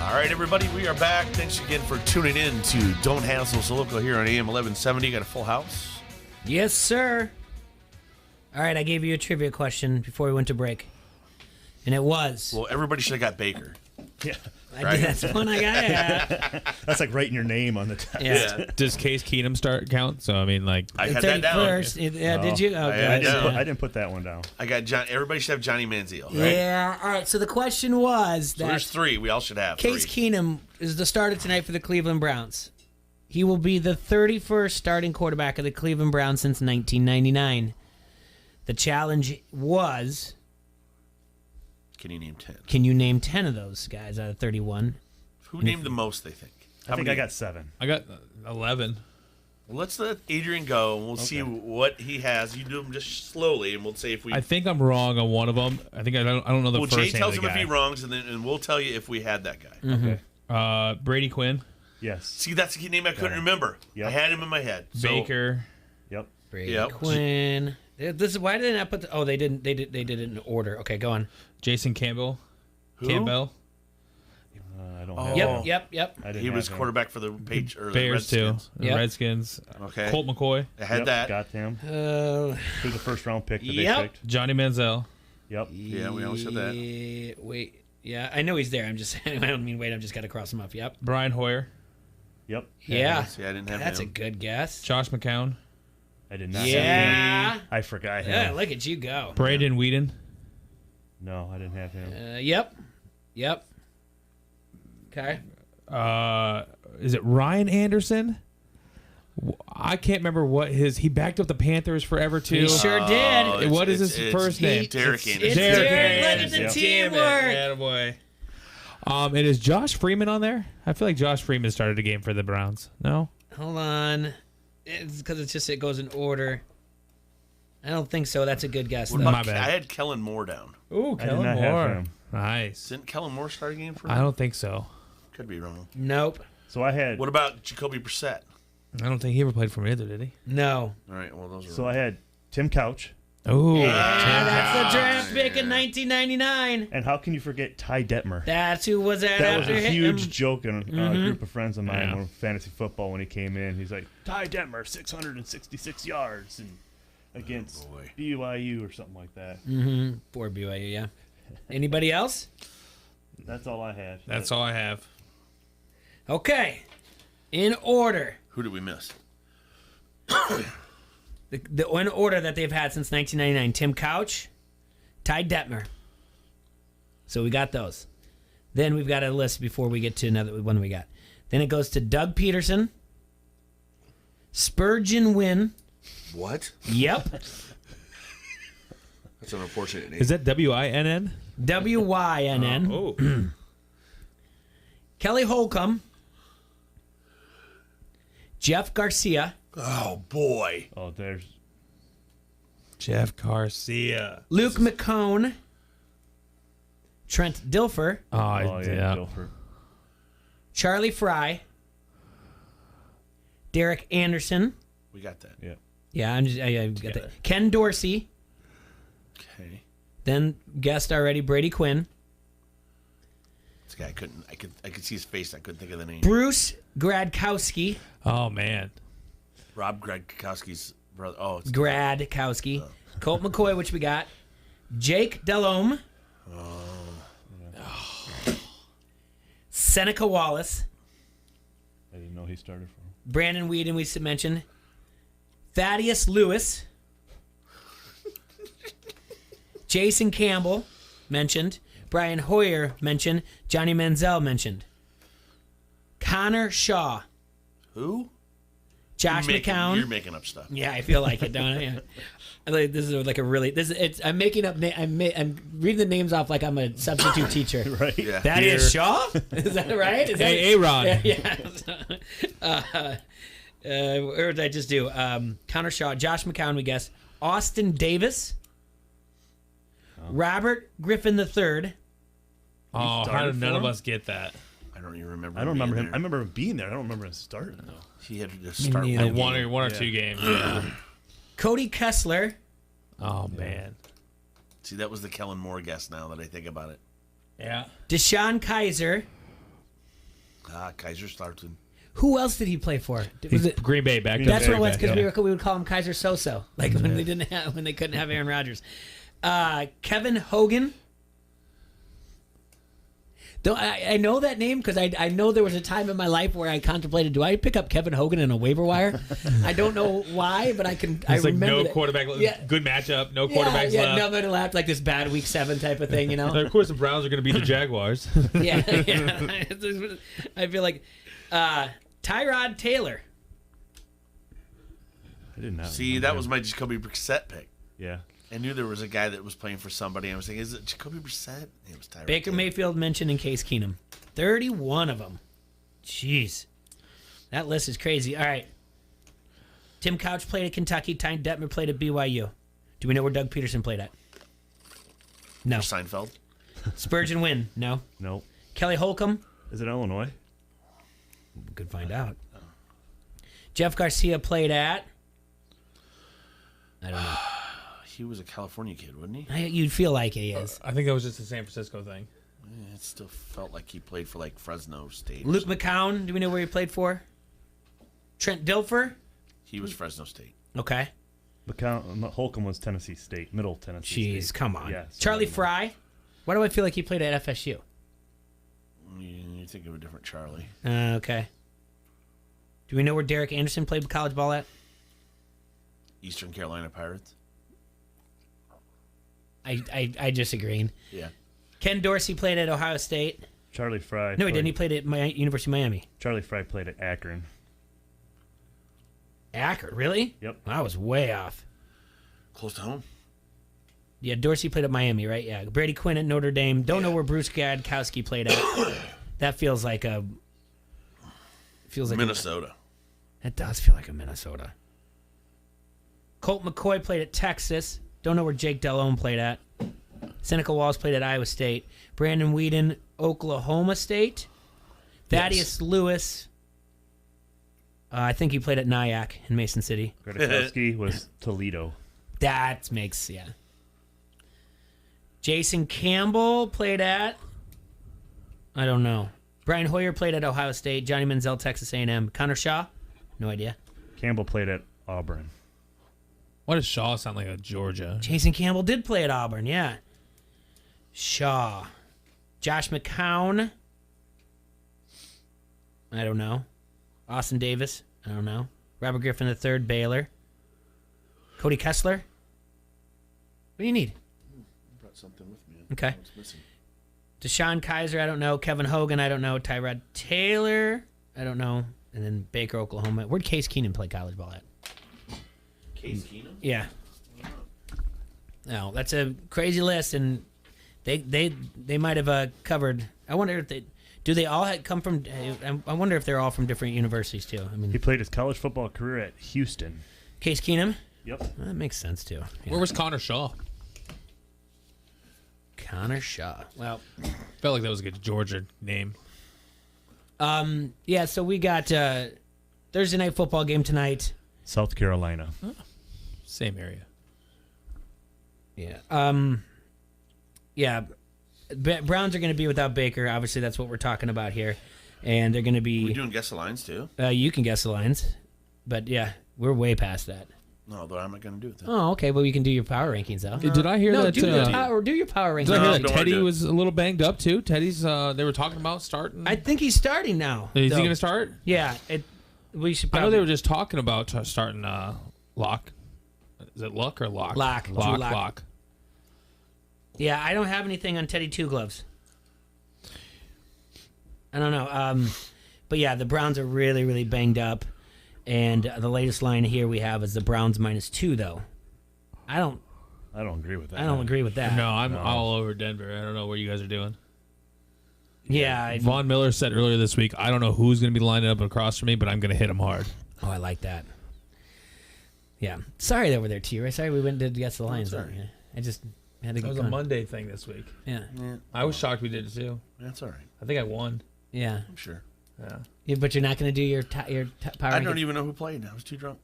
All right, everybody, we are back. Thanks again for tuning in to Don't Hassle So Local here on AM 1170. Got a full house? Yes, sir. All right, I gave you a trivia question before we went to break. And it was. Well, everybody should have got Baker. Yeah. Right? That's one I got. Yeah. That's like writing your name on the test. Yeah. Does Case Keenum count? So, I mean, like. I had that down. Did you? Oh, I didn't put that one down. I got John. Everybody should have Johnny Manziel, right? Yeah. All right, so the question was So that there's three. We all should have Case three. Keenum is the starter tonight for the Cleveland Browns. He will be the 31st starting quarterback of the Cleveland Browns since 1999. The challenge was... Can you name 10? Can you name 10 of those guys out of 31? Who named the most, they think? I think I got 7. I got 11. Well, let's let Adrian go, and we'll see what he has. You do them just slowly, and we'll see if we... I think I'm wrong on one of them. I think I don't know the well, first Jay name tells of the him guy. if he wrongs, and we'll tell you if we had that guy. Mm-hmm. Okay. Brady Quinn. Yes. See, that's the name I couldn't remember. Yep. I had him in my head. So, Baker. Yep. Brady Quinn. This is why didn't I put the... Oh, they didn't. They did it in order. Okay, go on. Jason Campbell. Who? Campbell. I don't have Yep. He was quarterback for the Bears too. Redskins. The Redskins. Okay. Colt McCoy. I had that. Got him. Who's the first round pick that they picked? Johnny Manziel. Yep. Yeah, we always said that. Wait. Yeah, I know he's there. I'm just... I don't mean wait. I'm just got to cross him up. Yep. Brian Hoyer. Yep. Yeah. See, I didn't have That's him. a good guess. Josh McCown. I did not Yeah. have him. I forgot him. Yeah, look at you go. Braden Whedon. No, I didn't have him. Yep. Okay. Is it Ryan Anderson? I can't remember what he backed up the Panthers forever too. He sure did. What is his first name? Derek Anderson. It's Derek. Look at the teamwork. Attaboy. And is Josh Freeman on there? I feel like Josh Freeman started a game for the Browns. No? Hold on. It's because it goes in order. I don't think so. That's a good guess. What though. about I had Kellen Moore down. Ooh, I did Kellen not Moore. have him. Nice. Didn't Kellen Moore start a game for him? I don't think so. Could be wrong. Nope. So I had. What about Jacoby Brissett? I don't think he ever played for me either, did he? No. All right, well, those are So I had Tim Couch. Oh, that's the draft pick in 1999. And how can you forget Ty Detmer? That's who was that was after a him. huge joke in a group of friends of mine Yeah. on fantasy football when he came in. He's like, Ty Detmer, 666 yards and against BYU or something like that. Mm-hmm. For BYU, yeah. Anybody else? That's all I had. That's all I have. Okay. In order. Who did we miss? The in order that they've had since 1999. Tim Couch, Ty Detmer. So we got those. Then we've got a list before we get to another one we got. Then it goes to Doug Peterson, Spurgeon Wynn. What? Yep. That's an unfortunate name. Is that WINN? WYNN. Oh. Kelly Holcomb, Jeff Garcia, Oh, boy. Oh, there's Jeff Garcia. Luke McCone, Trent Dilfer, Dilfer. Charlie Fry, Derek Anderson. We got that. Yeah. Yeah, I got that. Ken Dorsey. Okay. Then guessed already Brady Quinn. This guy I could see his face. I couldn't think of the name. Bruce Gradkowski. Oh, man. Rob Gradkowski's brother. Oh, it's Gradkowski. Colt McCoy, which we got. Jake Delhomme. Seneca Wallace. I didn't know he started for him. Brandon Whedon, we mentioned. Thaddeus Lewis. Jason Campbell, mentioned. Brian Hoyer, mentioned. Johnny Manziel, mentioned. Connor Shaw. Who? Josh McCown. You're making up stuff. Yeah, I feel like it, don't I? Yeah. This is like a really. I'm making up. I'm reading the names off like I'm a substitute teacher. Right. Yeah. Thaddeus Shaw. Is that right? Is that, Aaron. Yeah. Or did I just do Connor Shaw, Josh McCown? We guess Austin Davis, Robert Griffin III. Oh, how did none of us get that? I don't even remember. I don't remember him. there. I remember him being there. I don't remember him starting though. He had to just start neither. one One game. or two games. Cody Kessler. Oh, man. See, that was the Kellen Moore guess now that I think about it. Yeah. Deshaun Kaiser. Kaiserslautern. Who else did he play for? Was it Green Bay back? That's then. what it was, because we would call him Kaiser So-So, like when they couldn't have Aaron Rodgers. Kevin Hogan. Though I know that name because I know there was a time in my life where I contemplated, do I pick up Kevin Hogan in a waiver wire? I don't know why, but I It's like remember no that. quarterback. Good matchup. No quarterbacks yeah, left. nobody left, like this bad Week 7 type of thing, you know. And of course, the Browns are going to beat the Jaguars. yeah. I feel like Tyrod Taylor. I did not. See, that was my Jacoby Brissett pick. Yeah. I knew there was a guy that was playing for somebody. I was thinking, is it Jacoby Brissett? It was Tyrod Baker Taylor. Mayfield mentioned in Case Keenum. 31 of them. Jeez. That list is crazy. All right. Tim Couch played at Kentucky. Ty Detmer played at BYU. Do we know where Doug Peterson played at? No. Seinfeld. Spurgeon Wynn? No. Nope. Kelly Holcomb? Is it Illinois? We could find out. Jeff Garcia played at? I don't know. He was a California kid, wasn't he? You'd feel like he is. I think that was just a San Francisco thing. Yeah, it still felt like he played for like Fresno State. Luke McCown, do we know where he played for? Trent Dilfer? He was Fresno State. Okay. Holcomb was Tennessee State, Middle Tennessee State. Jeez, come on. Yeah, Charlie Fry? Why do I feel like he played at FSU? You think of a different Charlie. Okay. Do we know where Derek Anderson played college ball at? Eastern Carolina Pirates. I disagreeing. Yeah. Ken Dorsey played at Ohio State. Charlie Fry. No, he didn't. He played at University of Miami. Charlie Fry played at Akron. Akron, really? Yep. I was way off. Close to home. Yeah, Dorsey played at Miami, right? Yeah. Brady Quinn at Notre Dame. Don't know where Bruce Gadkowski played at. That feels like a... Minnesota. That does feel like a Minnesota. Colt McCoy played at Texas. Don't know where Jake Delhomme played at. Seneca Walls played at Iowa State. Brandon Whedon, Oklahoma State. Thaddeus Lewis. I think he played at Nyack in Mason City. Gradikowski was Toledo. That makes, yeah. Jason Campbell played at... I don't know. Brian Hoyer played at Ohio State. Johnny Manziel, Texas A&M. Connor Shaw? No idea. Campbell played at Auburn. Why does Shaw sound like a Georgia? Jason Campbell did play at Auburn, yeah. Shaw. Josh McCown. I don't know. Austin Davis. I don't know. Robert Griffin III, Baylor. Cody Kessler. What do you need? I brought something with me. Okay. What's missing? Deshaun Kaiser, I don't know. Kevin Hogan, I don't know. Tyrod Taylor, I don't know. And then Baker, Oklahoma. Where'd Case Keenum play college ball at? Case Keenum? Yeah. No, that's a crazy list, and they might have covered. I wonder if they all come from. I wonder if they're all from different universities too. I mean, He played his college football career at Houston. Case Keenum. Yep. Well, that makes sense too. Yeah. Where was Connor Shaw? Connor Shaw. Well, felt like that was a good Georgia name. Yeah. So we got Thursday night football game tonight. South Carolina. Oh, same area. Yeah. Yeah. Browns are going to be without Baker. Obviously, that's what we're talking about here, and they're going to be. We're doing guess the lines too. You can guess the lines, but yeah, we're way past that. No, though I'm not going to do it. Then. Oh, okay. Well, you can do your power rankings though. Did I hear that? Do your power rankings. Did I hear that Teddy was a little banged up too? Teddy's. They were talking about starting. I think he's starting now. Is he going to start? Yeah. We should. I know they were just talking about starting Lock. Is it Luck or Lock? Lock. Lock. Yeah, I don't have anything on Teddy Two Gloves. I don't know. But yeah, the Browns are really, really banged up. And the latest line here we have is the Browns -2, though. I don't agree with that. I don't agree with that. No, I'm all over Denver. I don't know what you guys are doing. Yeah. Von Miller said earlier this week, I don't know who's going to be lined up across from me, but I'm going to hit him hard. Oh, I like that. Yeah. Sorry that we're there, T. Right? Sorry we went and did guess the lines. Sorry. I just had to That was a Monday thing this week. Yeah. I was shocked we did it too. That's all right. I think I won. Yeah. I'm sure. Yeah. But you're not going to do your power I don't rankings? even know who played. I was too drunk.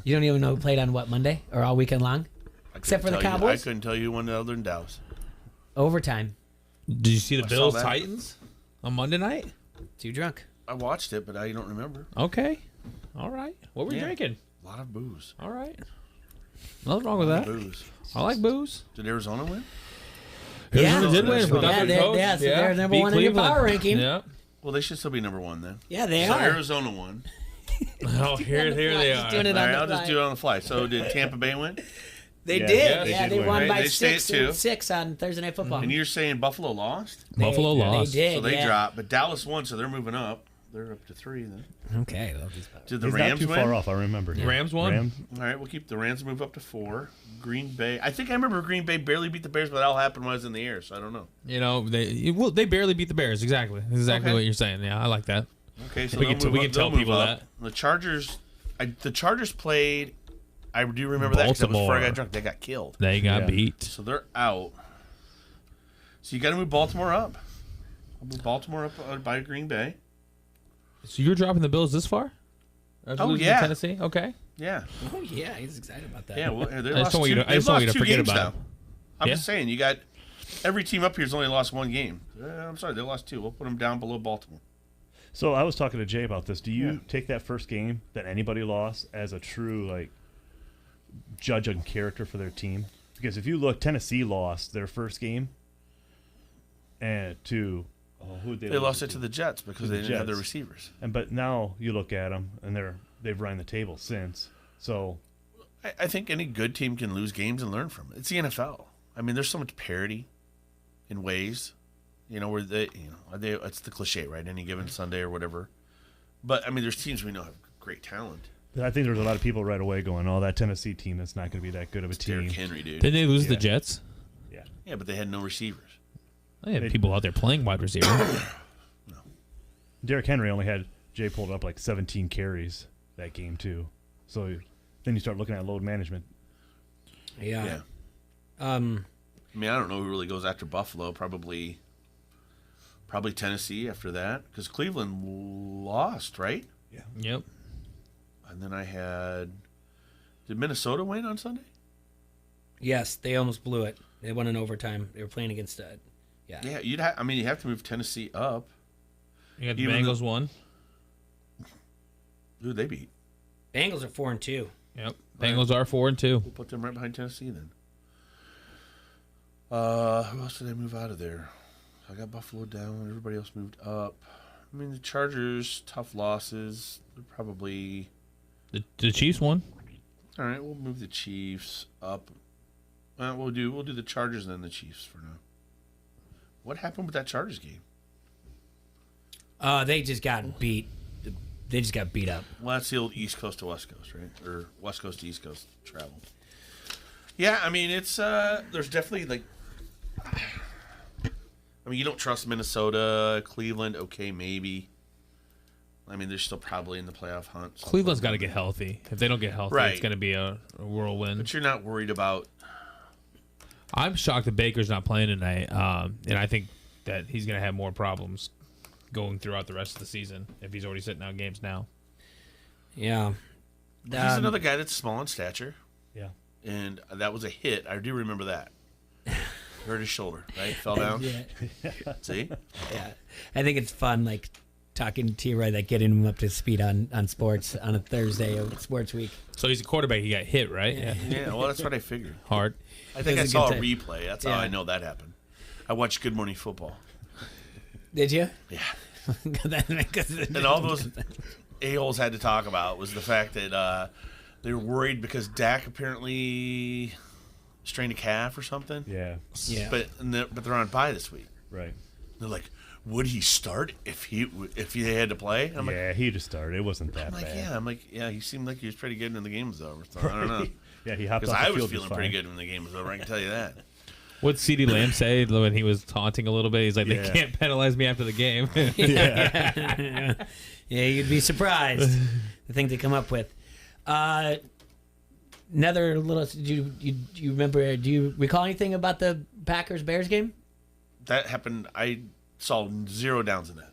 You don't even know who played on what, Monday? Or all weekend long? Except for the Cowboys? I couldn't tell you one other than Dallas. Overtime. Did you see the I saw Bills that. Titans on Monday night? Too drunk. I watched it, but I don't remember. Okay. All right. What were you Yeah. drinking? A lot of booze. All right. Nothing wrong with that. Booze. I like booze. Did Arizona win? Arizona did win. so they're number one in your power ranking. Yeah. Well, they should still be number one then. Yeah, they so are. Arizona won. Oh, here they are. doing it All on right, the I'll just fly. do it on the fly. So did Tampa Bay win? They Yeah. did. Yeah, Yeah, they they did won win. by They stay at 6 on Thursday Night Football. And you're saying Buffalo lost? Buffalo lost. They did. So they yeah. dropped, but Dallas won, so they're moving up. They're up to 3 then. Okay. Did the He's Rams not too win? far off. I remember. Yeah. Rams won. Rams. All right, we'll keep the Rams move up to 4. Green Bay. I think I remember Green Bay barely beat the Bears, but that all happened when I was in the air, so I don't know. You know, they barely beat the Bears. Exactly. Exactly Okay. what you're saying. Yeah, I like that. Okay, so we can tell people that. The Chargers played. I do remember that because before I got drunk, they got killed. They got beat. So they're out. So you got to move Baltimore up. I'll move Baltimore up by Green Bay. So you're dropping the Bills this far? After Oh, losing to yeah. Tennessee. Okay. Yeah. Oh yeah, he's excited about that. Yeah, well, they I just lost don't want you two, to- I just don't want you to forget games about now. it. I'm Yeah. just saying, you got every team up here has only lost 1 game. I'm sorry, they lost 2. We'll put them down below Baltimore. So I was talking to Jay about this. Do you take that first game that anybody lost as a true judge on character for their team? Because if you look, Tennessee lost their first game, and who They lost it to the Jets because they didn't have their Jets. receivers. But now you look at them, and they've run the table since. So I think any good team can lose games and learn from it. It's the NFL. I mean, there's so much parity in ways, where it's the cliche, right? Any given Sunday or whatever. But I mean, there's teams we know have great talent. I think there's a lot of people right away going, "Oh, that Tennessee team is not going to be that good of a team." Derrick Henry, dude. Didn't they lose the Jets? Yeah, but they had no receivers. They had people out there playing wide receiver. Derrick Henry only had Jay pulled up 17 carries that game too. So then you start looking at load management. Yeah. I mean, I don't know who really goes after Buffalo. Probably Tennessee after that because Cleveland lost, right? Yeah. Yep. And then did Minnesota win on Sunday? Yes, they almost blew it. They won in overtime. They were playing against Yeah, you have to move Tennessee up. You got the Even Bengals won. Who they beat? Bengals are 4-2. Yep. Bengals are 4-2. We'll put them right behind Tennessee then. Who else did they move out of there? I got Buffalo down. Everybody else moved up. I mean, the Chargers, tough losses. They're probably... The Chiefs won. All right, we'll move the Chiefs up. We'll do the Chargers and then the Chiefs for now. What happened with that Chargers game? They just got beat. They just got beat up. Well, that's the old East Coast to West Coast, right? Or West Coast to East Coast travel. Yeah, I mean, it's there's definitely I mean, you don't trust Minnesota, Cleveland. Okay, maybe. I mean, they're still probably in the playoff hunt. So Cleveland's got to get healthy. If they don't get healthy, Right. it's going to be a whirlwind. But you're not worried about. I'm shocked that Baker's not playing tonight, and I think that he's going to have more problems going throughout the rest of the season if he's already sitting out games now. Yeah. He's another guy that's small in stature. Yeah. And that was a hit. I do remember that. Hurt his shoulder, right? Fell down. Yeah. See? Yeah. I think it's fun, talking to T-Roy, getting him up to speed on sports on a Thursday of sports week. So he's a quarterback. He got hit, right? Yeah, well, that's what I figured. Hard. I think I It was a saw a good time. replay. That's how I know that happened. I watched Good Morning Football. Did you? Yeah. And And all those a-holes had to talk about was the fact that they were worried because Dak apparently strained a calf or something. Yeah. Yeah. But they're on bye this week. Right. They're like, would he start if he had to play? I'm Yeah, he just started. It wasn't that like, bad. yeah, he seemed like he was pretty good when the game was over. So I don't know. Yeah, he hopped Because off the I was field feeling just pretty fine. good when the game was over. I can tell you that. What did CeeDee Lamb say when he was taunting a little bit? He's like, they Yeah. can't penalize me after the game. Yeah, you'd be surprised the thing they come up with. Another little. Do you remember? Do you recall anything about the Packers-Bears game? That happened. I saw 0 downs in that.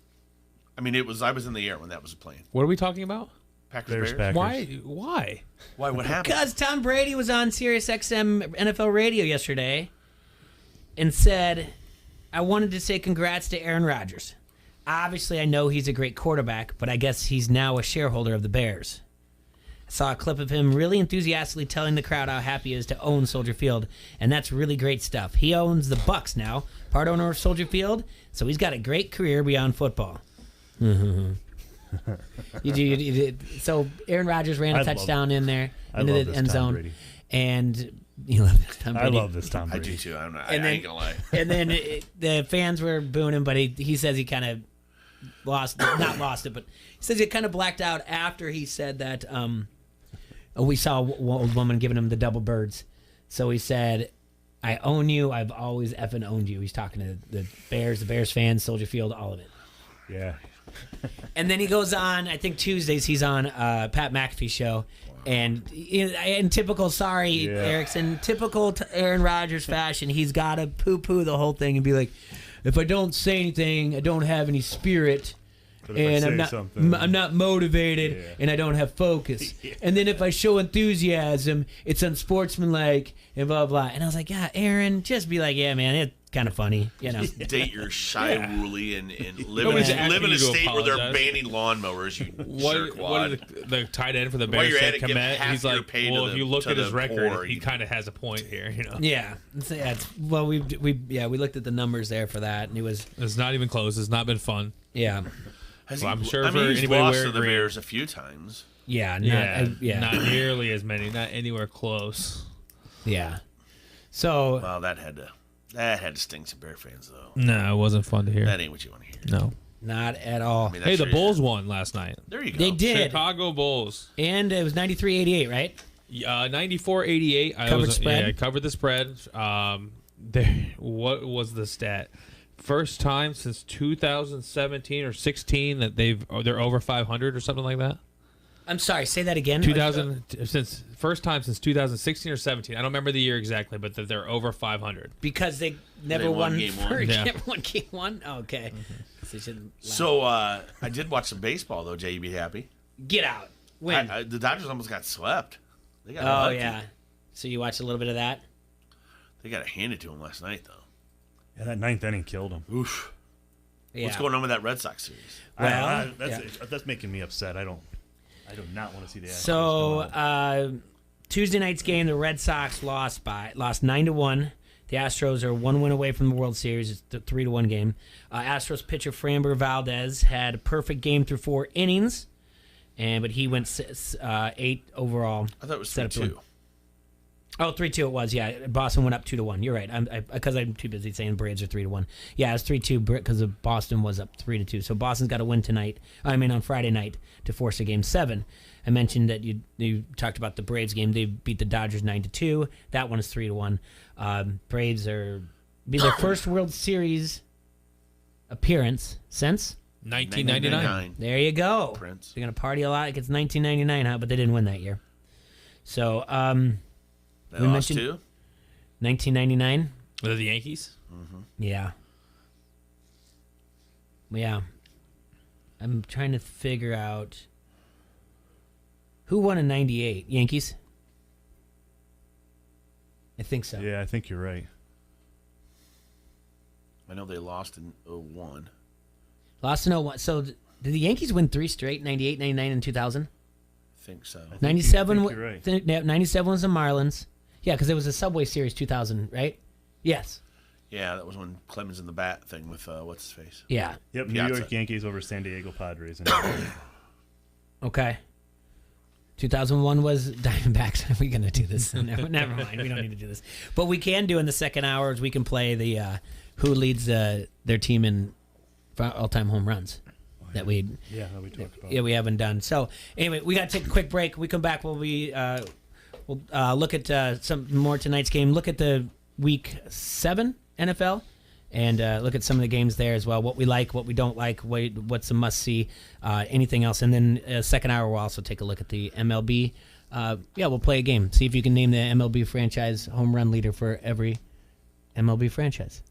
I mean, I was in the air when that was playing. What are we talking about? Packers. Why? Why? Why? What happened? Because Tom Brady was on Sirius XM NFL radio yesterday and said, I wanted to say congrats to Aaron Rodgers. Obviously, I know he's a great quarterback, but I guess he's now a shareholder of the Bears. I saw a clip of him really enthusiastically telling the crowd how happy he is to own Soldier Field, and that's really great stuff. He owns the Bucks now, part owner of Soldier Field, so he's got a great career beyond football. So Aaron Rodgers ran a touchdown in there into the end zone, Brady. and you love Tom Brady. I love this Tom I Brady. do too. I ain't gonna lie. And then the fans were booing him, but he says he kind of not lost it, but he says he kind of blacked out after he said that we saw an old woman giving him the double birds. So he said, I own you. I've always effing owned you. He's talking to the Bears fans, Soldier Field, all of it. Yeah. And then he goes on, I think Tuesdays he's on Pat McAfee's show. And in typical, Erickson, typical Aaron Rodgers fashion, he's got to poo-poo the whole thing and be like, if I don't say anything, I don't have any spirit. And I'm not motivated, and I don't have focus. And then if I show enthusiasm, it's unsportsmanlike, and blah, blah. And I was like, yeah, Aaron, just be like, yeah, man, it's kind of funny. You know, date your shy Wooly and live in a state where they're banning lawnmowers, you jerkwad. What did the tight end for the Bears said, Komet? He's like, well, if you look at his record, he kind of has a point here, you know? Yeah. Well, we looked at the numbers there for that, and it's not even close. It's not been fun. Yeah. I'm sure he's lost to the Bears a few times. Yeah, not nearly as many, not anywhere close. Yeah. So well, that had to sting some Bear fans though. No, it wasn't fun to hear. That ain't what you want to hear. No, not at all. I mean, hey, the Bulls won last night. There you go. They did. Chicago Bulls, and it was 93-88, right? 94-88. Covered spread. Yeah, I covered the spread. What was the stat? First time since 2017 or 16 that they're over 500 or something like that. I'm sorry, say that again. First time since 2016 or 17. I don't remember the year exactly, but that they're over 500 because they never won game one. Never won game one. Okay. So I did watch some baseball though. Jay, you be happy? Get out. Win. The Dodgers almost got swept. They got lucky. Yeah. So you watched a little bit of that. They got it handed to them last night though. Yeah, that ninth inning killed him. Oof. Yeah. What's going on with that Red Sox series? Well, that's making me upset. I do not want to see the Astros. So Tuesday night's game, the Red Sox lost 9-1. The Astros are 1 win away from the World Series. It's a 3-1 game. Astros pitcher Framber Valdez had a perfect game through 4 innings, but he went 8 overall. I thought it was 3-2. Oh, 3-2 it was, yeah. Boston went up 2-1. You're right. Because I'm too busy saying Braves are 3-1. Yeah, it was 3-2 because Boston was up 3-2. So Boston's got to win on Friday night to force a Game 7. I mentioned that you talked about the Braves game. They beat the Dodgers 9-2. That one is 3-1. Braves be their first World Series appearance since 1999. There you go. Prince. They're gonna party a lot like it's 1999, huh? But they didn't win that year. So They lost too? 1999. Were they the Yankees? Mm-hmm. Yeah. Yeah. I'm trying to figure out who won in 98. Yankees? I think so. Yeah, I think you're right. I know they lost in 01. Lost in 01. So did the Yankees win 3 straight? 98, 99, and 2000? I think so. 97. You're right. 97 was the Marlins. Yeah, because it was a Subway Series 2000, right? Yes. Yeah, that was when Clemens in the bat thing with what's his face. Yeah. Yep. New York Yankees over San Diego Padres. Okay. 2001 was Diamondbacks. Are we going to do this? Never mind. We don't need to do this. But we can do in the second hour is we can play the who leads their team in all-time home runs. That we talked about. Yeah, we haven't done. So anyway, we got to take a quick break. We come back. We'll look at some more tonight's game. Look at the Week 7 NFL, and look at some of the games there as well. What we like, what we don't like, what's a must see, anything else. And then second hour, we'll also take a look at the MLB. We'll play a game. See if you can name the MLB franchise home run leader for every MLB franchise.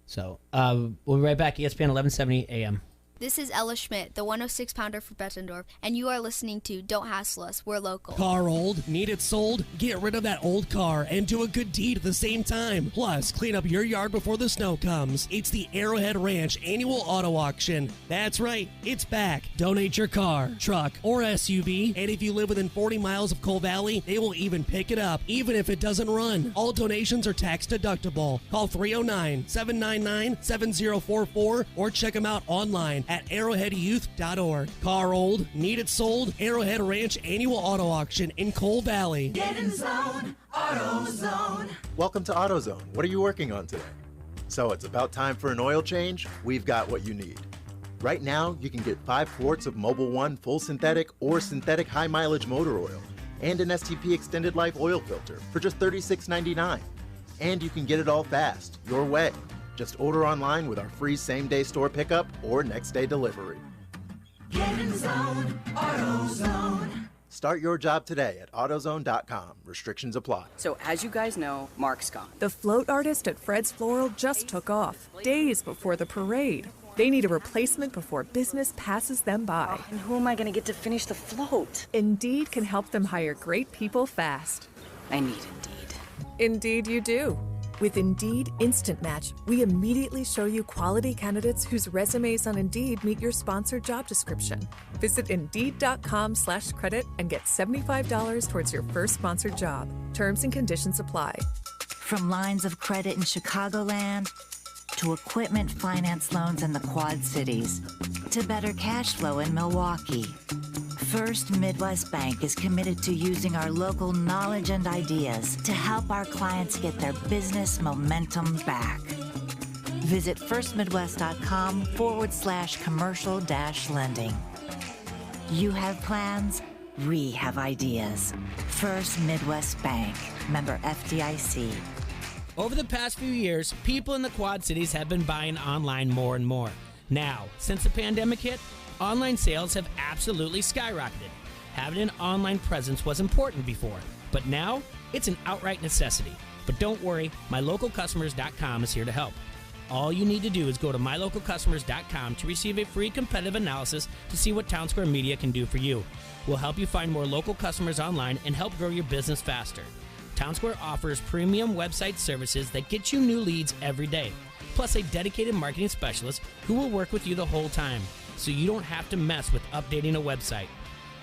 So we'll be right back. ESPN 1170 AM. This is Ella Schmidt, the 106-pounder for Bettendorf, and you are listening to Don't Hassle Us, We're Local. Car old? Need it sold? Get rid of that old car and do a good deed at the same time. Plus, clean up your yard before the snow comes. It's the Arrowhead Ranch Annual Auto Auction. That's right, it's back. Donate your car, truck, or SUV, and if you live within 40 miles of Coal Valley, they will even pick it up, even if it doesn't run. All donations are tax deductible. Call 309-799-7044 or check them out online at arrowheadyouth.org. Car old? Need it sold? Arrowhead Ranch Annual Auto Auction in Coal Valley. Get in the zone, AutoZone. Welcome to AutoZone. What are you working on today? So it's about time for an oil change? We've got what you need. Right now, you can get 5 quarts of Mobil 1 full synthetic or synthetic high mileage motor oil and an STP extended life oil filter for just $36.99. And you can get it all fast, your way. Just order online with our free same-day store pickup or next-day delivery. Get in the zone, AutoZone. Start your job today at AutoZone.com. Restrictions apply. So as you guys know, Mark's gone. The float artist at Fred's Floral just took off, days before the parade. They need a replacement before business passes them by. And who am I going to get to finish the float? Indeed can help them hire great people fast. I need Indeed. Indeed you do. With Indeed Instant Match, we immediately show you quality candidates whose resumes on Indeed meet your sponsored job description. Visit Indeed.com/credit and get $75 towards your first sponsored job. Terms and conditions apply. From lines of credit in Chicagoland to equipment finance loans in the Quad Cities to better cash flow in Milwaukee, First Midwest Bank is committed to using our local knowledge and ideas to help our clients get their business momentum back. Visit firstmidwest.com/commercial-lending. You have plans, we have ideas. First Midwest Bank, member FDIC. Over the past few years, people in the Quad Cities have been buying online more and more. Now, since the pandemic hit, online sales have absolutely skyrocketed. Having an online presence was important before, but now it's an outright necessity. But don't worry, MyLocalCustomers.com is here to help. All you need to do is go to MyLocalCustomers.com to receive a free competitive analysis to see what Town Square Media can do for you. We'll help you find more local customers online and help grow your business faster. Town Square offers premium website services that get you new leads every day, plus a dedicated marketing specialist who will work with you the whole time, so you don't have to mess with updating a website.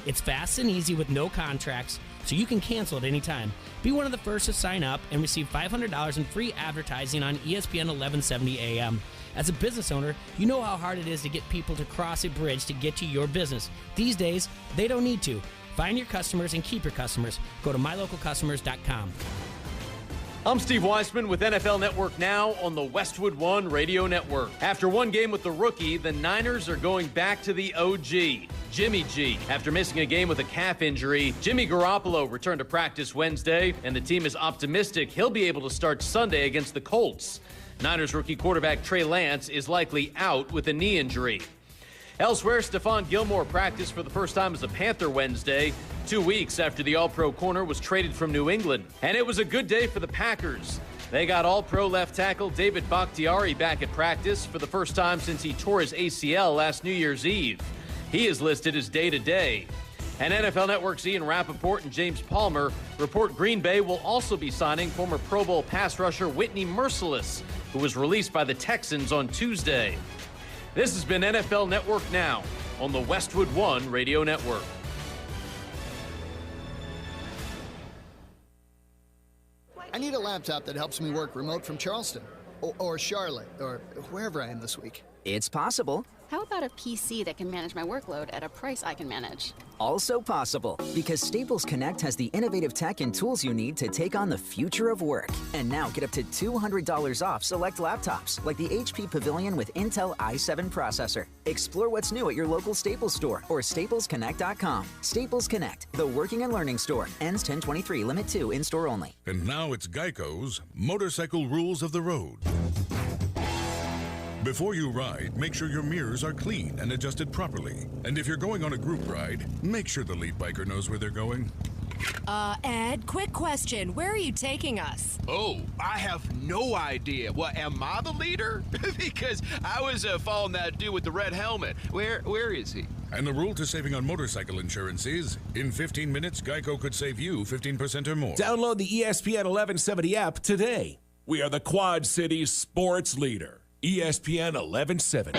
It's fast and easy with no contracts, so you can cancel at any time. Be one of the first to sign up and receive $500 in free advertising on ESPN 1170 AM. As a business owner, you know how hard it is to get people to cross a bridge to get to your business. These days, they don't need to. Find your customers and keep your customers. Go to MyLocalCustomers.com. I'm Steve Weissman with NFL Network Now on the Westwood One Radio Network. After one game with the rookie, the Niners are going back to the OG, Jimmy G. After missing a game with a calf injury, Jimmy Garoppolo returned to practice Wednesday, and the team is optimistic he'll be able to start Sunday against the Colts. Niners rookie quarterback Trey Lance is likely out with a knee injury. Elsewhere, Stephon Gilmore practiced for the first time as a Panther Wednesday, 2 weeks after the All-Pro corner was traded from New England. And it was a good day for the Packers. They got All-Pro left tackle David Bakhtiari back at practice for the first time since he tore his ACL last New Year's Eve. He is listed as day-to-day. And NFL Network's Ian Rappaport and James Palmer report Green Bay will also be signing former Pro Bowl pass rusher Whitney Mercilus, who was released by the Texans on Tuesday. This has been NFL Network Now on the Westwood One Radio Network. I need a laptop that helps me work remote from Charleston or Charlotte or wherever I am this week. It's possible. How about a PC that can manage my workload at a price I can manage? Also possible, because Staples Connect has the innovative tech and tools you need to take on the future of work. And now get up to $200 off select laptops, like the HP Pavilion with Intel i7 processor. Explore what's new at your local Staples store or staplesconnect.com. Staples Connect, the working and learning store. Ends 10/23, limit 2, in-store only. And now it's Geico's Motorcycle Rules of the Road. Before you ride, make sure your mirrors are clean and adjusted properly. And if you're going on a group ride, make sure the lead biker knows where they're going. Ed, quick question. Where are you taking us? Oh, I have no idea. What, am I the leader? Because I was following that dude with the red helmet. Where is he? And the rule to saving on motorcycle insurance is, in 15 minutes, Geico could save you 15% or more. Download the ESPN 1170 app today. We are the Quad Cities sports leader. ESPN 1170.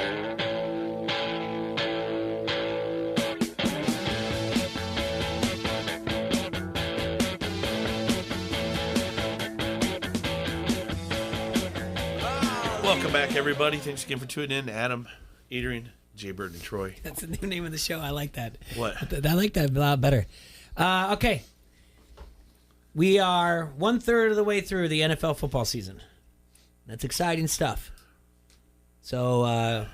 Welcome back, everybody. Thanks again for tuning in. Adam, Adrian, Jay Bird, and Troy. That's the new name of the show. I like that. What? I like that a lot better. Okay. We are 1/3 of the way through the NFL football season. That's exciting stuff. So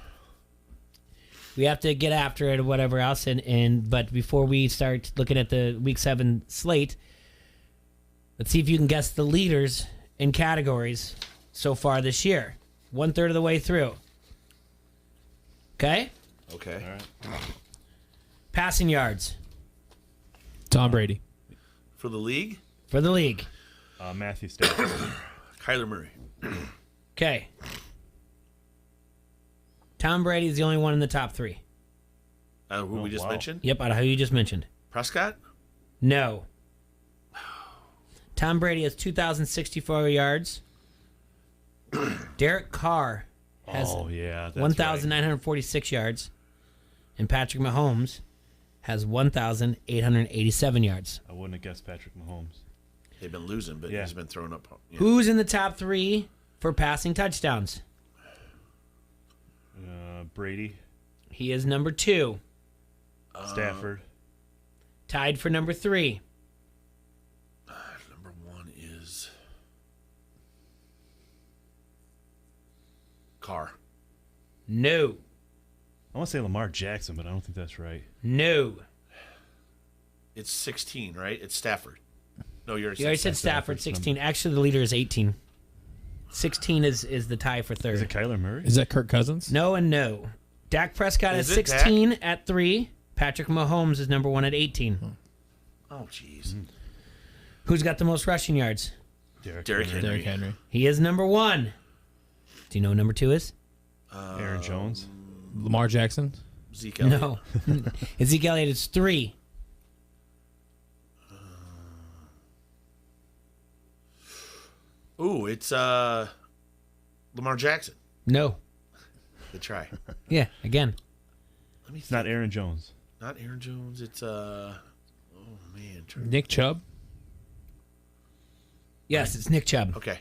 we have to get after it or whatever else. But before we start looking at the Week 7 slate, let's see if you can guess the leaders in categories so far this year. 1/3 of the way through. Okay? Okay. All right. Passing yards. Tom Brady. For the league? For the league. Matthew Stafford. Kyler Murray. Okay. Tom Brady is the only one in the top 3. Who we just mentioned? Yep, out of who you just mentioned. Prescott? No. Tom Brady has 2,064 yards. Derek Carr has 1,946 yards. And Patrick Mahomes has 1,887 yards. I wouldn't have guessed Patrick Mahomes. They've been losing, but he's been throwing up. Yeah. Who's in the top 3 for passing touchdowns? Brady. He is number 2. Stafford. Tied for number 3. Number 1 is Carr. No. I want to say Lamar Jackson, but I don't think that's right. No. It's 16, right? It's Stafford. No, you already said Stafford, 16. Actually, the leader is 18. 16 is the tie for 3rd. Is it Kyler Murray? Is that Kirk Cousins? No and no. Dak Prescott Is is it 16 at 3. Patrick Mahomes is number 1 at 18. Oh, jeez. Who's got the most rushing yards? Derrick Henry. Derrick Henry. He is number 1. Do you know who number 2 is? Aaron Jones. Lamar Jackson. Zeke Elliott. No. Zeke Elliott is 3. Ooh, it's Lamar Jackson. No. Good try. Yeah, again. Let me It's not Aaron Jones. Not Aaron Jones. It's oh man, Nick Chubb. Yes, it's Nick Chubb. Okay.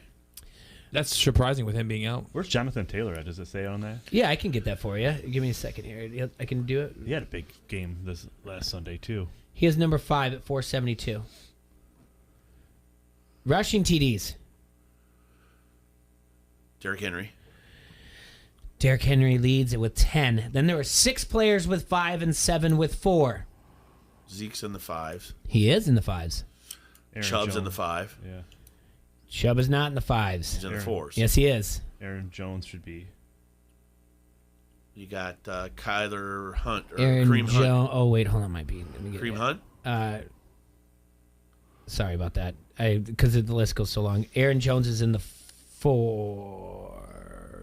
That's surprising with him being out. Where's Jonathan Taylor at? Does it say on that? Yeah, I can get that for you. Give me a second here. I can do it. He had a big game this last Sunday, too. He is number 5 at 472. Rushing TDs. Derrick Henry. Derrick Henry leads it with 10. Then there were 6 players with 5 and 7 with 4. Zeke's in the 5s. He is in the 5s. Chubb's in the 5. Yeah. Chubb is not in the 5s. He's in the 4s. Yes, he is. Aaron Jones should be. You got Kyler Hunt or Aaron Kareem Hunt. Oh, wait, hold on. Might be. Let me get Kareem it. Hunt? Sorry about that. Because the list goes so long. Aaron Jones is in the 4.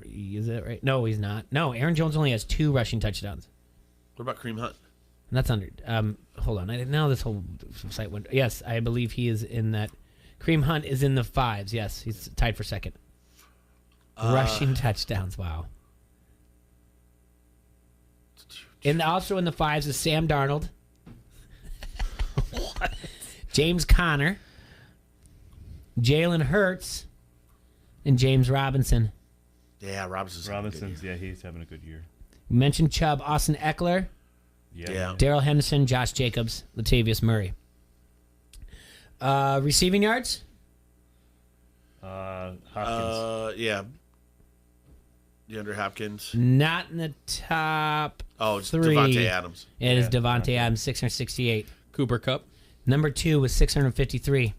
Is that right? No, he's not. No, Aaron Jones only has 2 rushing touchdowns. What about Kareem Hunt? And that's under. Hold on. Now this whole site went. Yes, I believe he is in that. Kareem Hunt is in the 5s. Yes, he's tied for 2nd. Rushing touchdowns. Wow. And also in the 5s is Sam Darnold. What? James Conner. Jalen Hurts. And James Robinson. Yeah, Robinson's. Yeah, he's having a good year. You mentioned Chubb, Austin Eckler. Yeah. Darrell Henderson, Josh Jacobs, Latavius Murray. Receiving yards? Hopkins. Yeah. DeAndre Hopkins. Not in the top Oh, it's 3. Devontae Adams. It is Devontae Adams, 668. Cooper Kupp. Number 2 was 653.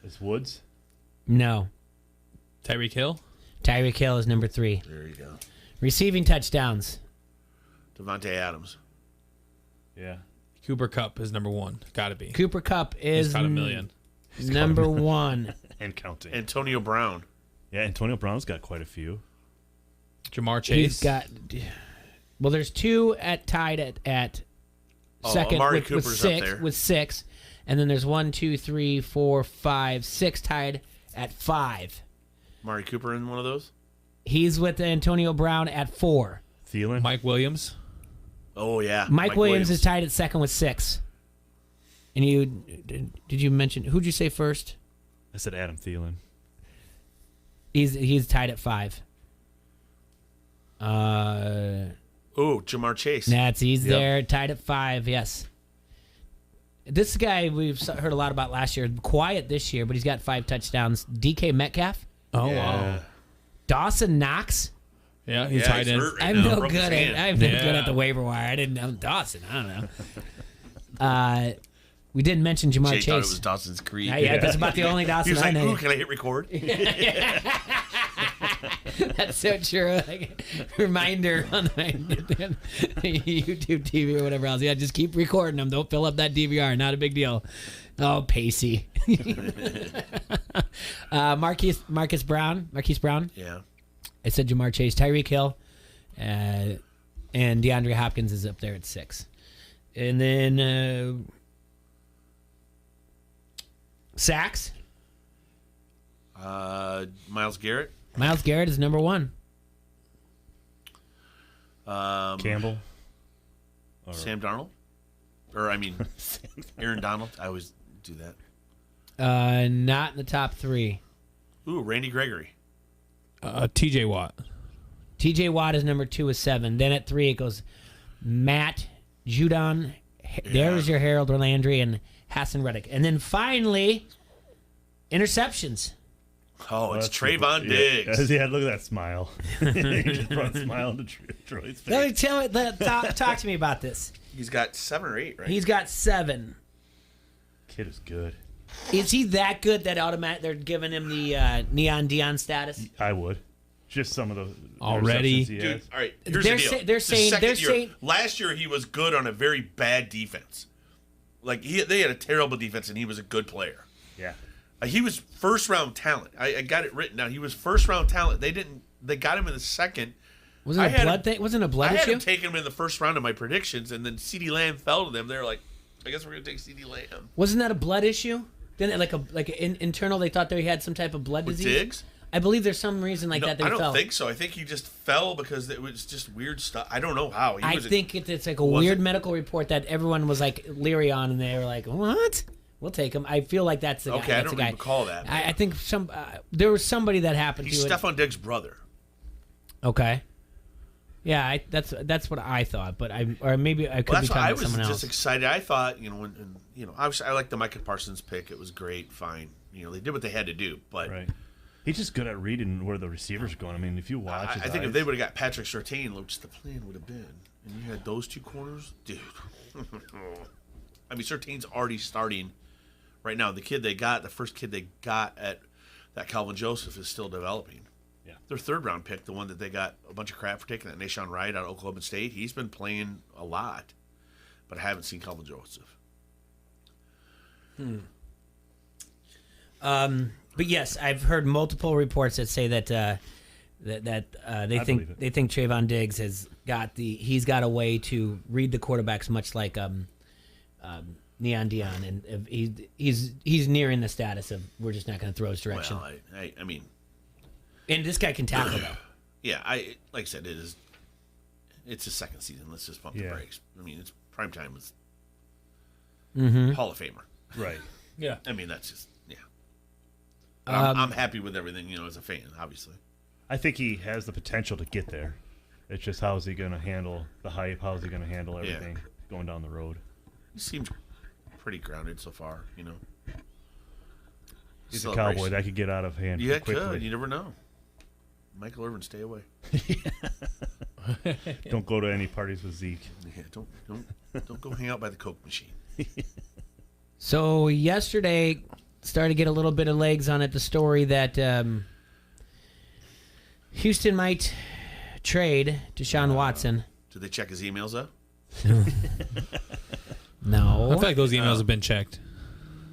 Is Woods? No. Tyreek Hill. Tyreek Hill is number 3. There you go. Receiving touchdowns. Devontae Adams. Yeah. Cooper Kupp is number 1. Got to be. Cooper Kupp is He's got $1 million. number 1. And counting. Antonio Brown. Yeah, Antonio Brown's got quite a few. Jamar Chase. He's got. Well, there's 2 tied at second Amari with Cooper's 6 up there. with 6, and then there's 1, 2, 3, 4, 5, 6 tied at 5. Amari Cooper in one of those? He's with Antonio Brown at 4. Thielen. Mike Williams. Oh, yeah. Mike Williams is tied at second with 6. And you did you mention who'd you say first? I said Adam Thielen. He's tied at 5. Jamar Chase. He's there, tied at 5. Yes. This guy we've heard a lot about last year. Quiet this year, but he's got 5 touchdowns. DK Metcalf. Oh wow. Dawson Knox. Yeah, he's tied in. I'm no good at the waiver wire. I didn't know Dawson. I don't know. We didn't mention Jamar Chase. Thought it was Dawson's Creek. Yeah, that's about the only Dawson He was I like, know. ooh, can I hit record? That's so true. Like, reminder on my YouTube TV or whatever else. Yeah, just keep recording them. Don't fill up that DVR. Not a big deal. Oh, Pacey. Marquise Brown. Yeah. I said Jamar Chase, Tyreek Hill, and DeAndre Hopkins is up there at 6. And then sacks. Myles Garrett. Myles Garrett is number 1. Campbell. Sam Darnold. Or, I mean, Aaron Donald. I always do that. Not in the top 3. Ooh, Randy Gregory. TJ Watt. TJ Watt is number 2 with 7. Then at 3 it goes Matt Judon. There's your Harold Landry and Hassan Reddick. And then finally, interceptions. Oh, it's Trayvon Diggs. Yeah, look at that smile. He just brought a smile to Troy's face. Talk to me about this. He's got 7 or 8, right? He's got 7. Kid is good. Is he that good that they're giving him the Neon Dion status? I would. Just some of the already. Dude, all right. Here's the deal. They're saying last year he was good on a very bad defense. Like they had a terrible defense and he was a good player. Yeah. He was first round talent. I got it written down. He was first round talent. They got him in the second. Wasn't it a blood thing? Wasn't it a blood issue? I had him taking him in the first round of my predictions, and then CeeDee Lamb fell to them. They were like, I guess we're gonna take CeeDee Lamb. Wasn't that a blood issue? Didn't it internal? They thought they had some type of blood With disease. Diggs? I believe there's some reason like that. They I don't fell. think so. I think he just fell because it was just weird stuff. I don't know how. I think it's like a weird medical report that everyone was like leery on, and they were like, "What? We'll take him." I feel like that's the guy. Okay, I don't recall that. I think there was somebody that happened He's to it. Stephon Diggs' brother. Okay. Yeah, that's what I thought, but I could be talking to someone else. I was just excited. I thought, obviously I liked the Micah Parsons pick. It was great, fine. They did what they had to do, but right. He's just good at reading where the receivers are going. I mean, if you watch, I think if they would have got Patrick Surtain, which the plan would have been, and you had those 2 corners, dude. I mean, Surtain's already starting right now. The first kid they got at that Calvin Joseph is still developing. Yeah, their 3rd round pick, the one that they got a bunch of crap for taking, that Nashawn Wright out of Oklahoma State, he's been playing a lot, but I haven't seen Calvin Joseph. But yes, I've heard multiple reports that say that they think Trayvon Diggs he's got a way to read the quarterbacks much like Neon Dion, and he's nearing the status of we're just not going to throw his direction. Well, I mean, and this guy can tackle though. Yeah, like I said, it's his 2nd season. Let's just pump the brakes. I mean, it's prime time with Hall of Famer, right? Yeah, I mean that's just. I'm happy with everything, as a fan, obviously. I think he has the potential to get there. It's just how is he going to handle the hype? How is he going to handle everything going down the road? He seems pretty grounded so far, He's a cowboy. That could get out of hand quickly. Could. You never know. Michael Irvin, stay away. Don't go to any parties with Zeke. Yeah, don't go hang out by the Coke machine. So yesterday started to get a little bit of legs on it. The story that Houston might trade Deshaun Watson. Did they check his emails up? No, No. I feel like those emails have been checked.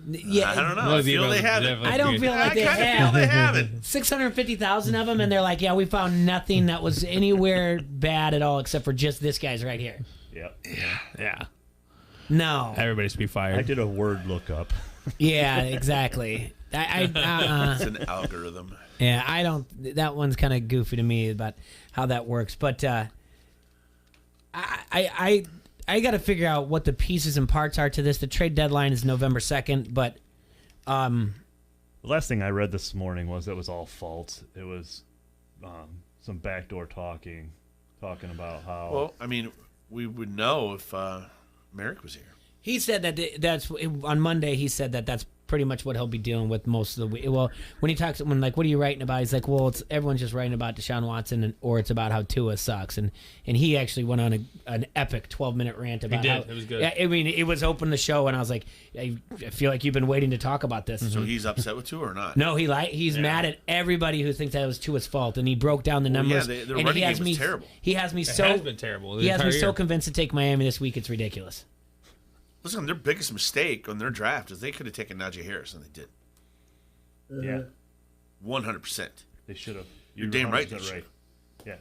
Yeah, I don't know. I feel they haven't. I don't feel like they feel they haven't. 650,000 of them, and they're like, yeah, we found nothing that was anywhere bad at all except for just this guy's right here. Yep. Yeah. No. Everybody should be fired. I did a word lookup. Yeah, exactly. It's an algorithm. Yeah, I don't. That one's kind of goofy to me about how that works. But I got to figure out what the pieces and parts are to this. The trade deadline is November 2nd, but the last thing I read this morning was it was all false. It was some backdoor talking about how. Well, I mean, we would know if Merrick was here. he said that that's on Monday. He said that that's pretty much what he'll be dealing with most of the week. Well, when he talks, when like, what are you writing about? He's like, well, it's everyone's just writing about Deshaun Watson, or it's about how Tua sucks. And he actually went on an epic 12-minute rant about how it was good. Yeah, I mean, it was open the show, and I was like, I feel like you've been waiting to talk about this. So he's upset with Tua or not? No, he's mad at everybody who thinks that it was Tua's fault, and he broke down the numbers. Yeah, the and running game was terrible. He has me It so has been terrible. He has me so year. convinced to take Miami this week. It's ridiculous. Listen, their biggest mistake on their draft is they could have taken Najee Harris, and they did. Yeah. 100%. They should have. You're damn right they 100% should. Yeah.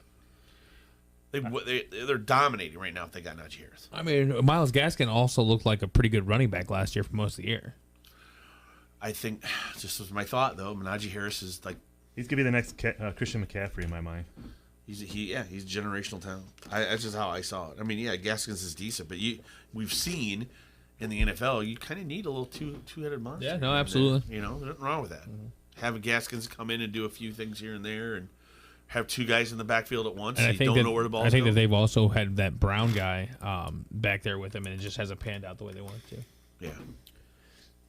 They're dominating right now if they got Najee Harris. I mean, Myles Gaskin also looked like a pretty good running back last year for most of the year. I think, just was my thought, though, Najee Harris is like... He's going to be the next Christian McCaffrey in my mind. He's generational talent. That's just how I saw it. I mean, yeah, Gaskins is decent, but we've seen in the NFL, you kind of need a little two-headed monster. Yeah, no, absolutely. There's nothing wrong with that. Have Gaskins come in and do a few things here and there, and have two guys in the backfield at once. And So you don't know where the ball's I think going. that they've also had that Brown guy back there with him, and it just hasn't panned out the way they want it to. Yeah.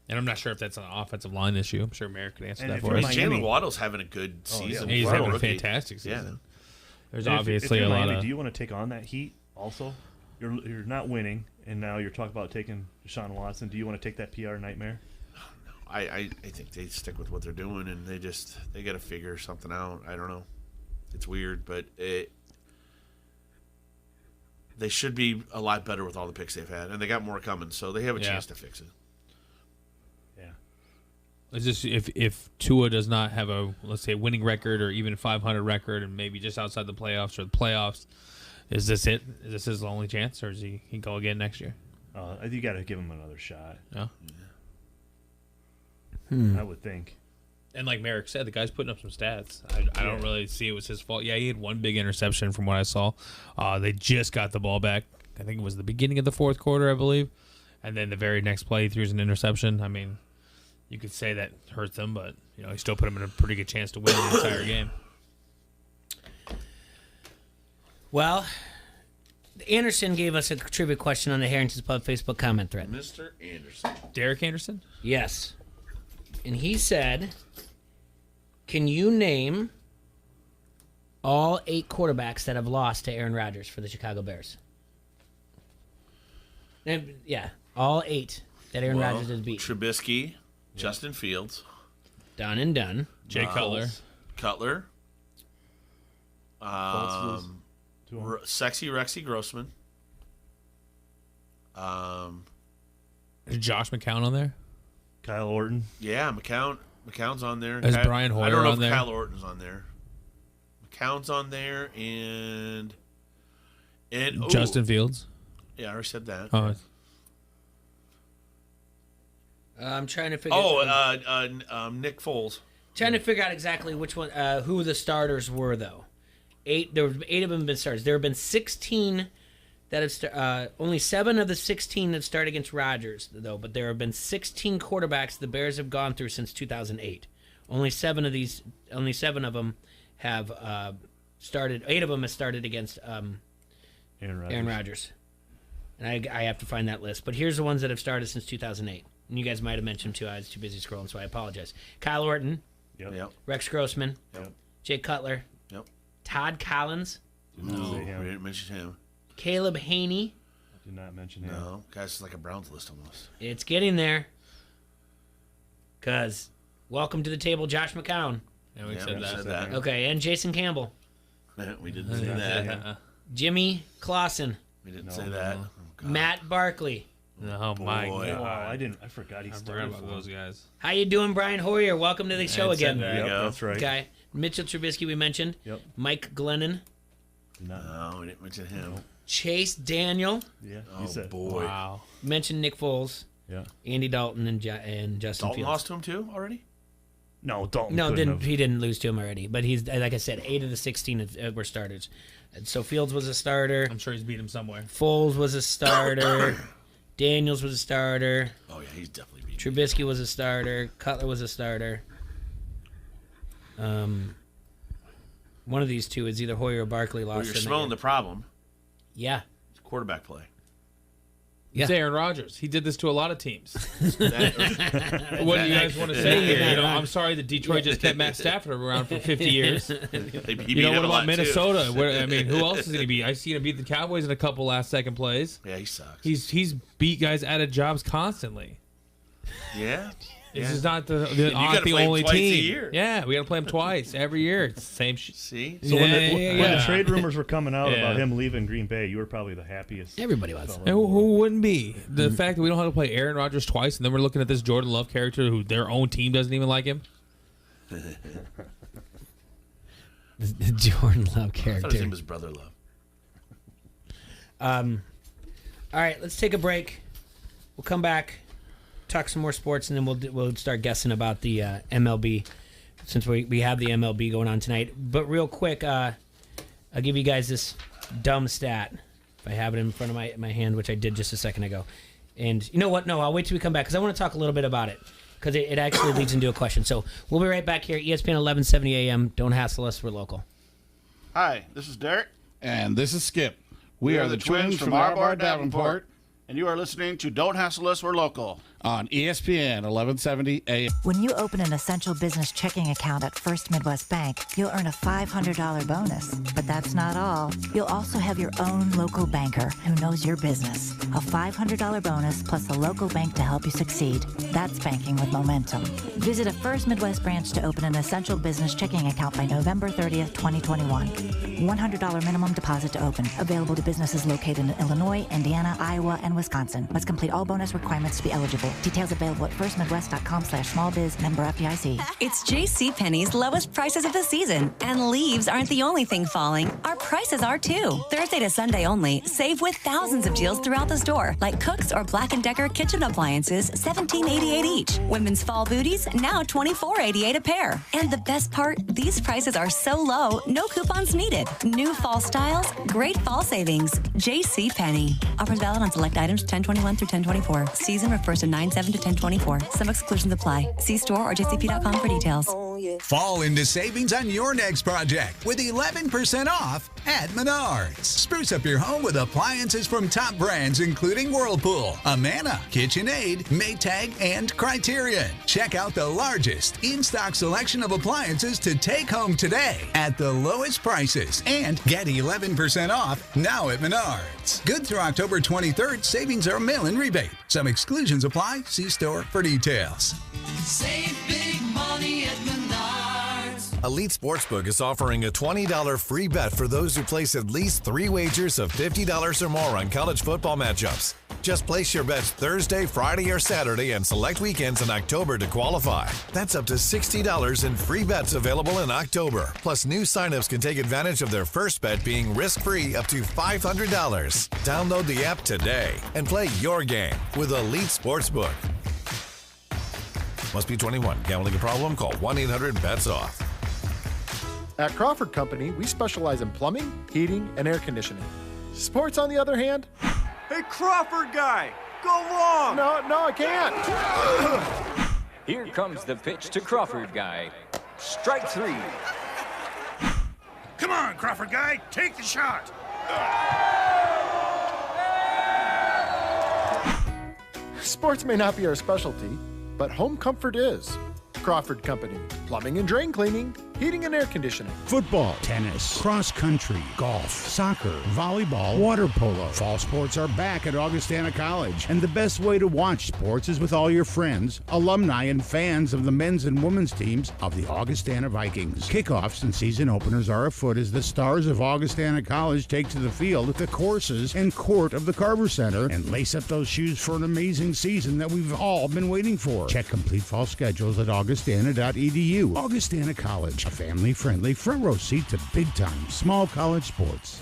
And I'm not sure if that's an offensive line issue. I'm sure Merrick could answer that for Is us. Jalen Waddle's having a good season? He's for a having a rookie. fantastic season. Yeah. There's And obviously if a you're lot Miami, of... do you want to take on that heat also? You're not winning, and now you're talking about taking Deshaun Watson. Do you want to take that PR nightmare? I think they stick with what they're doing, and they got to figure something out. I don't know. It's weird, but they should be a lot better with all the picks they've had, and they got more coming, so they have a chance to fix it. It's just if Tua does not have a, let's say, winning record or even 500 record and maybe just outside the playoffs or the playoffs, is this it? Is this his only chance, or is he go again next year? You got to give him another shot. Yeah. I would think. And like Merrick said, the guy's putting up some stats. I don't really see it was his fault. Yeah, he had one big interception from what I saw. They just got the ball back. I think it was the beginning of the fourth quarter, I believe. And then the very next play, he threw an interception. I mean, you could say that hurts them, but he still put him in a pretty good chance to win the entire game. Well, Anderson gave us a trivia question on the Harrington's Pub Facebook comment thread. Mr. Anderson. Derek Anderson? Yes. And he said, can you name all 8 quarterbacks that have lost to Aaron Rodgers for the Chicago Bears? And, yeah, all 8 that Aaron Rodgers has beat. Trubisky, Justin Fields. Done and done. Jay Cutler. Sexy Rexy Grossman. Is Josh McCown on there? Kyle Orton. Yeah, McCown's on there. Is Brian Hoyer I don't know on if there? Kyle Orton's on there. McCown's on there, and Justin Fields. Yeah, I already said that. Oh, I'm trying to figure Nick Foles. Trying to figure out exactly which one, who the starters were, though. 8 of them have been starters. There have been 16 that have only 7 of the 16 that start against Rodgers, though. But there have been 16 quarterbacks the Bears have gone through since 2008. Only 7 of them have started. 8 of them have started against Aaron Rodgers. And I have to find that list. But here's the ones that have started since 2008. And you guys might have mentioned them too. I was too busy scrolling, so I apologize. Kyle Orton. Yep. Rex Grossman. Yep. Jay Cutler. Yep. Todd Collins. No, we didn't mention him. Caleb Haney. Did not mention him. No, guy's like a Browns list almost. It's getting there. Because welcome to the table, Josh McCown. Yeah, we said that. Okay, and Jason Campbell. We didn't say that. Jimmy Clausen. We didn't say that. Oh, Matt Barkley. Oh my Boy. God! I forgot he I started forgot about those guys. How you doing, Brian Hoyer? Welcome to the show again. There you go. That's right. Okay. Mitchell Trubisky, we mentioned. Yep. Mike Glennon. No, we didn't mention him. Chase Daniel. Yeah. Oh, boy. Wow. Mentioned Nick Foles. Yeah. Andy Dalton and Justin Dalton Fields. lost to him, too, already? No, Dalton. No, couldn't have. he didn't lose to him already. But he's, like I said, 8 of the 16 were starters. And so Fields was a starter. I'm sure he's beat him somewhere. Foles was a starter. Daniels was a starter. Oh, yeah, he's definitely beat. Trubisky was a starter. Cutler was a starter. One of these two is either Hoyer or Barkley lost. Well, you're in that smelling year. the problem. Yeah. It's quarterback play. It's Aaron Rodgers. He did this to a lot of teams. What do you guys want to say here? You know, I'm sorry that Detroit just kept Matt Stafford around for 50 years. You know, what about Minnesota? I mean, who else is going to be? I've seen him beat the Cowboys in a couple last-second plays. Yeah, he sucks. He's beat guys out of jobs constantly. Yeah. This is not the gotta play him only twice a team. year. Yeah, we got to play him twice every year. It's the same shit. See? So when the trade rumors were coming out about him leaving Green Bay, you were probably the happiest. Everybody was. And who wouldn't be? The fact that we don't have to play Aaron Rodgers twice, and then we're looking at this Jordan Love character who their own team doesn't even like him. The Jordan Love I thought his character. name was Brother Love. All right, let's take a break. We'll come back, talk some more sports, and then we'll start guessing about the MLB, since we have the MLB going on tonight. But real quick, I'll give you guys this dumb stat. If I have it in front of my hand, which I did just a second ago. And you know what? No, I'll wait till we come back because I want to talk a little bit about it because it actually leads into a question. So we'll be right back here, ESPN 1170 AM. Don't hassle us. We're local. Hi, this is Derek. And this is Skip. We are the twins from Arbar, Davenport. And you are listening to Don't Hassle Us, We're Local. On ESPN 1170 AM. When you open an essential business checking account at First Midwest Bank, you'll earn a $500 bonus. But that's not all. You'll also have your own local banker who knows your business. A $500 bonus plus a local bank to help you succeed. That's banking with momentum. Visit a First Midwest branch to open an essential business checking account by November 30th, 2021. $100 minimum deposit to open. Available to businesses located in Illinois, Indiana, Iowa, and Wisconsin. Must complete all bonus requirements to be eligible. Details available at firstmidwest.com/smallbiz, member FDIC. It's JCPenney's lowest prices of the season. And leaves aren't the only thing falling. Our prices are too. Thursday to Sunday only. Save with thousands of deals throughout the store. Like Cook's or Black & Decker kitchen appliances, $17.88 each. Women's fall booties, now $24.88 a pair. And the best part, these prices are so low, no coupons needed. New fall styles, great fall savings. JCPenney. Offers valid on select items 10/21 through 10/24. Season refers to 9/7 to 10/24. Some exclusions apply. See store or jcp.com for details. Fall into savings on your next project with 11% off at Menards. Spruce up your home with appliances from top brands including Whirlpool, Amana, KitchenAid, Maytag, and Criterion. Check out the largest in-stock selection of appliances to take home today at the lowest prices and get 11% off now at Menards. Good through October 23rd, savings are a mail-in rebate. Some exclusions apply. See store for details. Save big money at Menards. Elite Sportsbook is offering a $20 free bet for those who place at least 3 wagers of $50 or more on college football matchups. Just place your bets Thursday, Friday, or Saturday and select weekends in October to qualify. That's up to $60 in free bets available in October. Plus, new signups can take advantage of their first bet being risk-free up to $500. Download the app today and play your game with Elite Sportsbook. Must be 21. Gambling a problem? Call 1-800-BETS-OFF. At Crawford Company, we specialize in plumbing, heating, and air conditioning. Sports, on the other hand... Hey, Crawford guy, go long! No, I can't! Here comes the pitch to Crawford guy. Strike 3. Come on, Crawford guy, take the shot! Sports may not be our specialty, but home comfort is. Crawford Company, plumbing and drain cleaning, heating and air conditioning. Football, tennis, cross country, golf, soccer, volleyball, water polo. Fall sports are back at Augustana College. And the best way to watch sports is with all your friends, alumni, and fans of the men's and women's teams of the Augustana Vikings. Kickoffs and season openers are afoot as the stars of Augustana College take to the field at the courses and court of the Carver Center and lace up those shoes for an amazing season that we've all been waiting for. Check complete fall schedules at augustana.edu. Augustana College, a family-friendly front row seat to big-time small college sports.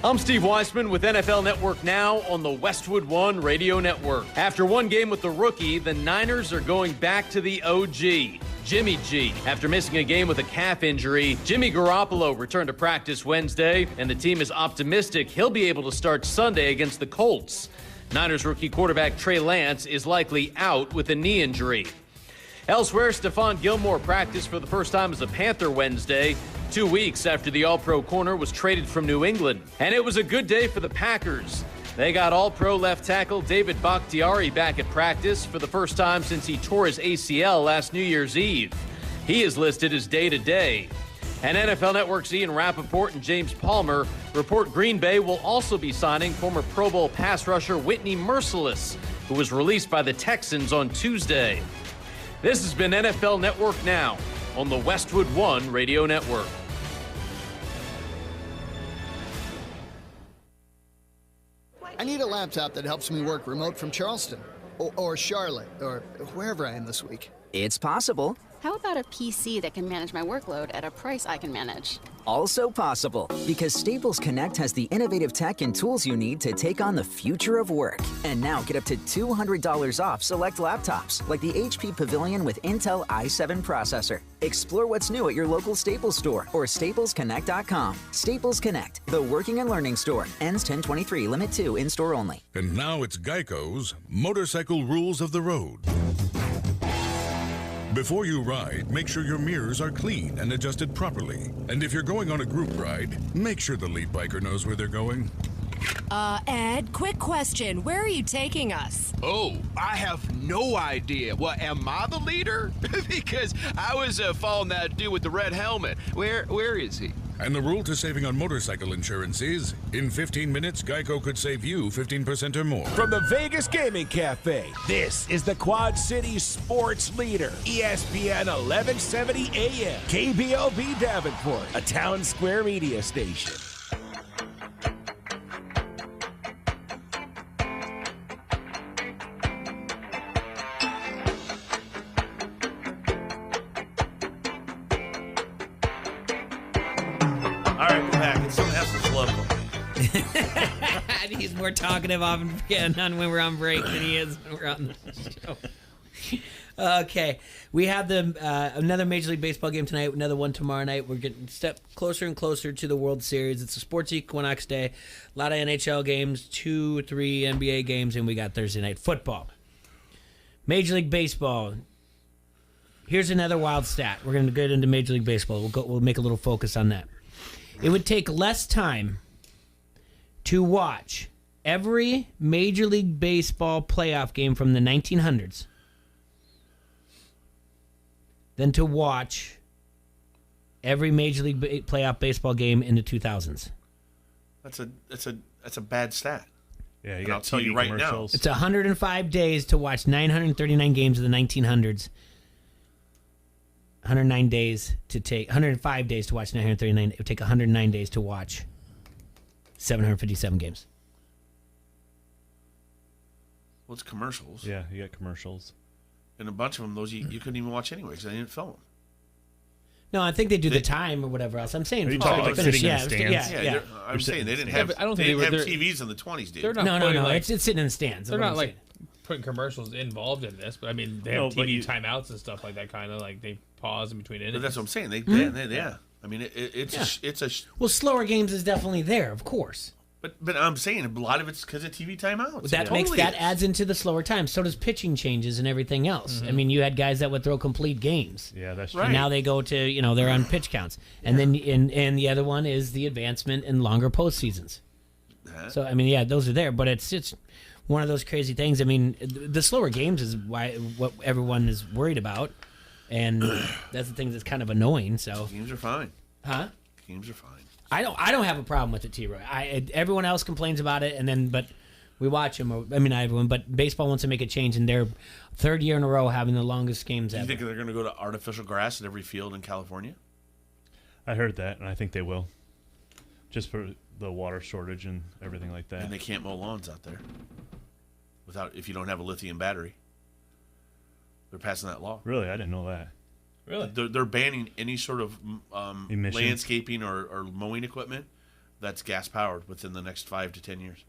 I'm Steve Weissman with NFL Network Now on the Westwood One Radio Network. After one game with the rookie, the Niners are going back to the OG, Jimmy G. After missing a game with a calf injury, Jimmy Garoppolo returned to practice Wednesday, and the team is optimistic he'll be able to start Sunday against the Colts. Niners rookie quarterback Trey Lance is likely out with a knee injury. Elsewhere, Stephon Gilmore practiced for the first time as a Panther Wednesday, 2 weeks after the All-Pro corner was traded from New England. And it was a good day for the Packers. They got All-Pro left tackle David Bakhtiari back at practice for the first time since he tore his ACL last New Year's Eve. He is listed as day-to-day. And NFL Network's Ian Rappaport and James Palmer report Green Bay will also be signing former Pro Bowl pass rusher Whitney Merciless, who was released by the Texans on Tuesday. This has been NFL Network Now on the Westwood One Radio Network. I need a laptop that helps me work remote from Charleston or Charlotte or wherever I am this week. It's possible. How about a PC that can manage my workload at a price I can manage? Also possible, because Staples Connect has the innovative tech and tools you need to take on the future of work. And now get up to $200 off select laptops, like the HP Pavilion with Intel i7 processor. Explore what's new at your local Staples store or staplesconnect.com. Staples Connect, the working and learning store. Ends 10/23, limit 2, in-store only. And now it's Geico's Motorcycle Rules of the Road. Before you ride, make sure your mirrors are clean and adjusted properly. And if you're going on a group ride, make sure the lead biker knows where they're going. Ed, quick question. Where are you taking us? Oh, I have no idea. Well, am I the leader? Because I was following that dude with the red helmet. Where is he? And the rule to saving on motorcycle insurance is, in 15 minutes, Geico could save you 15% or more. From the Vegas Gaming Cafe, this is the Quad Cities sports leader, ESPN 1170 AM, KBLB Davenport, a Town Square media station. He's more talkative on when we're on break than he is when we're on the show. Okay, we have another Major League Baseball game tonight, another one tomorrow night. We're getting a step closer and closer to the World Series. It's a sports equinox day. A lot of NHL games, 2 or 3 NBA games, and we got Thursday night football. Major League Baseball. Here's another wild stat. We're going to get into Major League Baseball. We'll make a little focus on that. It would take less time to watch every Major League Baseball playoff game from the 1900s than to watch every Major League playoff baseball game in the 2000s. That's a bad stat. Yeah, I'll tell you right now. It's 105 days to watch 939 games of the 1900s. 105 days to watch 939. It would take 109 days to watch 757 games. Well, it's commercials. Yeah, you got commercials. And a bunch of them, those you couldn't even watch anyway because they didn't film them. No, I think they do the time or whatever else. I'm saying. Are you talking like sitting in the stands? Yeah. I'm saying they didn't have. I don't think they didn't were, have TVs in the 20s, dude. No. It's sitting in the stands. They're not like putting commercials involved in this, but I mean they have TV timeouts and stuff like that. Kind of like they pause in between innings. But that's what I'm saying. They I mean it's a well, slower games is definitely there, of course. But I'm saying a lot of it's because of TV timeouts. That adds into the slower time. So does pitching changes and everything else. I mean, you had guys that would throw complete games. Yeah, that's true. And now they go to they're on pitch counts, and then and the other one is the advancement in longer postseasons. So I mean, those are there, but it's one of those crazy things. I mean, the slower games is what everyone is worried about. And that's the thing that's kind of annoying. So Games are fine. Huh? Games are fine. I don't have a problem with it, T-Roy. Everyone else complains about it, but we watch them. I mean, not everyone, but baseball wants to make a change, and they're third year in a row having the longest games Do you ever. think they're going to go to artificial grass at every field in California? I heard that, and I think they will. Just for the water shortage and everything like that. And they can't mow lawns out there if you don't have a lithium battery. They're passing that law. Really? I didn't know that. Really? They're banning any sort of Emissions? landscaping or mowing equipment that's gas powered within the next 5 to 10 years.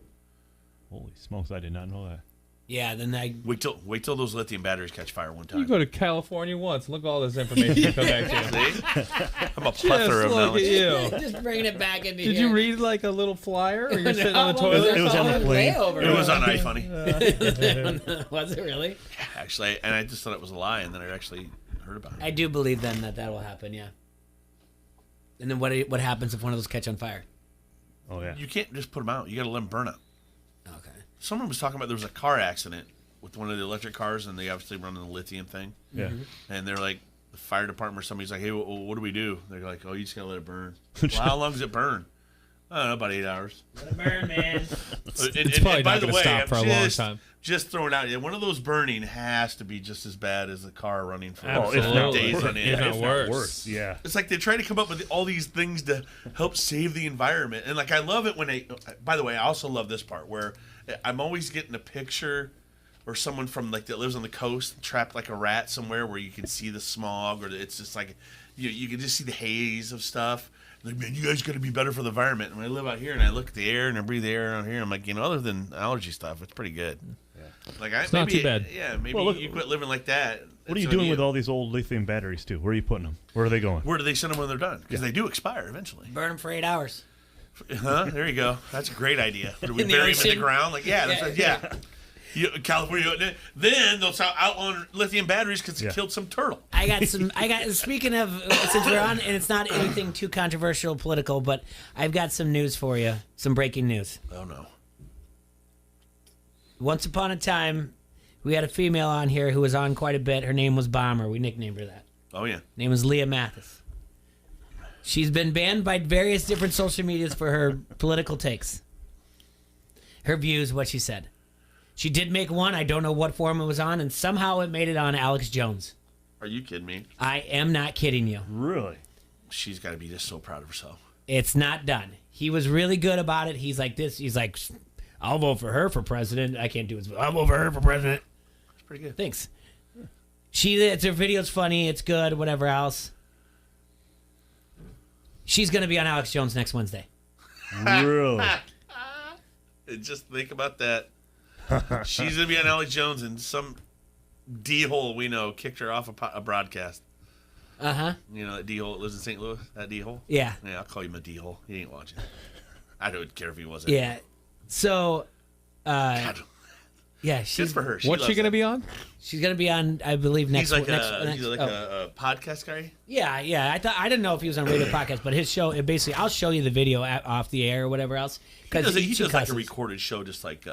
Holy smokes! I did not know that. Yeah, then wait till those lithium batteries catch fire one time. You go to California once. Look at all this information you come back to. See? I'm a plethora of look knowledge. at you. Just bringing it back into Did here. you read like a little flyer, or you're sitting on the No, toilet? It was on the plane. It was on iFunny. Was it really? Actually, and I just thought it was a lie, and then I actually heard about it. I do believe then that will happen. Yeah. And then what happens if one of those catch on fire? Oh yeah. You can't just put them out. You got to let them burn up. Okay. Someone was talking about there was a car accident with one of the electric cars, and they obviously run the lithium thing. Yeah. And they're like, the fire department or somebody's like, hey, what do we do? They're like, oh, you just got to let it burn. Well, how long does it burn? I don't know, about 8 hours. Let it burn, man. It's probably not going to stop for a long time. Just throwing out, one of those burning has to be just as bad as the car running for Absolutely. days on end. If not If worse. not worse. Yeah. It's like they try to come up with all these things to help save the environment. And, like, I love it when by the way, I also love this part where I'm always getting a picture or someone from, like, that lives on the coast trapped like a rat somewhere where you can see the smog, or it's just like you can just see the haze of stuff. Like, man, you guys got to be better for the environment. And when I live out here and I look at the air and I breathe the air out here, I'm like, other than allergy stuff, it's pretty good. Yeah. Like, It's not too bad. Yeah, maybe Well, look, you quit living like that. What are you doing with all these old lithium batteries too? Where are you putting them? Where are they going? Where do they send them when they're done? Because they do expire eventually. Burn them for 8 hours. Huh? There you go. That's a great idea. Do we In the bury them in ocean? the ground? Like, yeah. California. Then they'll outlawing lithium batteries because it killed some turtle. Speaking of, since we're on, and it's not anything too controversial, political, but I've got some news for you. Some breaking news. Oh, no. Once upon a time, we had a female on here who was on quite a bit. Her name was Bomber. We nicknamed her that. Oh, yeah. Name was Leah Mathis. She's been banned by various different social medias for her political takes. Her views, what she said. She did make one. I don't know what forum it was on, and somehow it made it on Alex Jones. Are you kidding me? I am not kidding you. Really? She's got to be just so proud of herself. It's not done. He was really good about it. He's like this. He's like, I'll vote for her for president. I can't do it. I'll vote for her for president. That's pretty good. Thanks. Her video's funny. It's good. Whatever else. She's going to be on Alex Jones next Wednesday. Really? Just think about that. She's going to be on Alex Jones, and some D-hole we know kicked her off a broadcast. Uh-huh. You know that D-hole that lives in St. Louis? That D-hole? Yeah. Yeah, I'll call him a D-hole. He ain't watching. I don't care if he wasn't. Yeah. So, yeah, she's good for her. What's she going to be on? She's going to be on, I believe, next. He's like next, a podcast guy. Yeah. I didn't know if he was on radio podcast, but his show, basically, I'll show you the video off the air or whatever else. He does like a recorded show, just like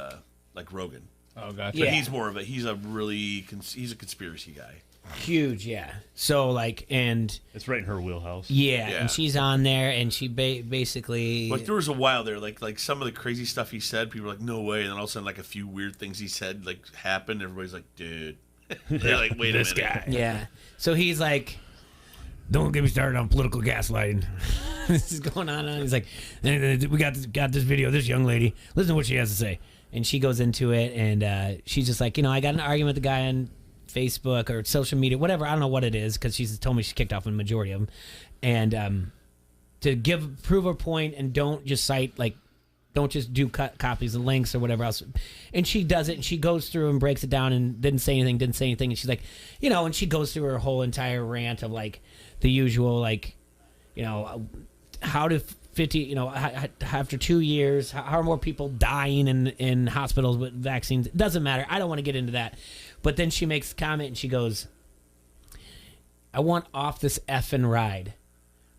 Rogan. Oh, gotcha. But he's more of he's a conspiracy guy. Huge, yeah. So and it's right in her wheelhouse. Yeah, and she's on there, and she basically like there was a while there, like some of the crazy stuff he said, people were like, no way, and then all of a sudden, like a few weird things he said happened. Everybody's like, dude, they're like, wait this a minute, guy. Yeah. So he's like, don't get me started on political gaslighting. This is going on. He's like, we got this video of this young lady. Listen to what she has to say, and she goes into it, and she's just like, I got an argument with the guy on Facebook or social media, whatever. I don't know what it is, because she's told me she's kicked off a majority of them. And to prove her point, and don't just cite, don't just do copies and links or whatever else. And she does it, and she goes through and breaks it down, and didn't say anything. And she's like, and she goes through her whole entire rant of the usual, how to 50, after 2 years, how are more people dying in hospitals with vaccines? It doesn't matter. I don't want to get into that. But then she makes a comment, and she goes, I want off this effing ride.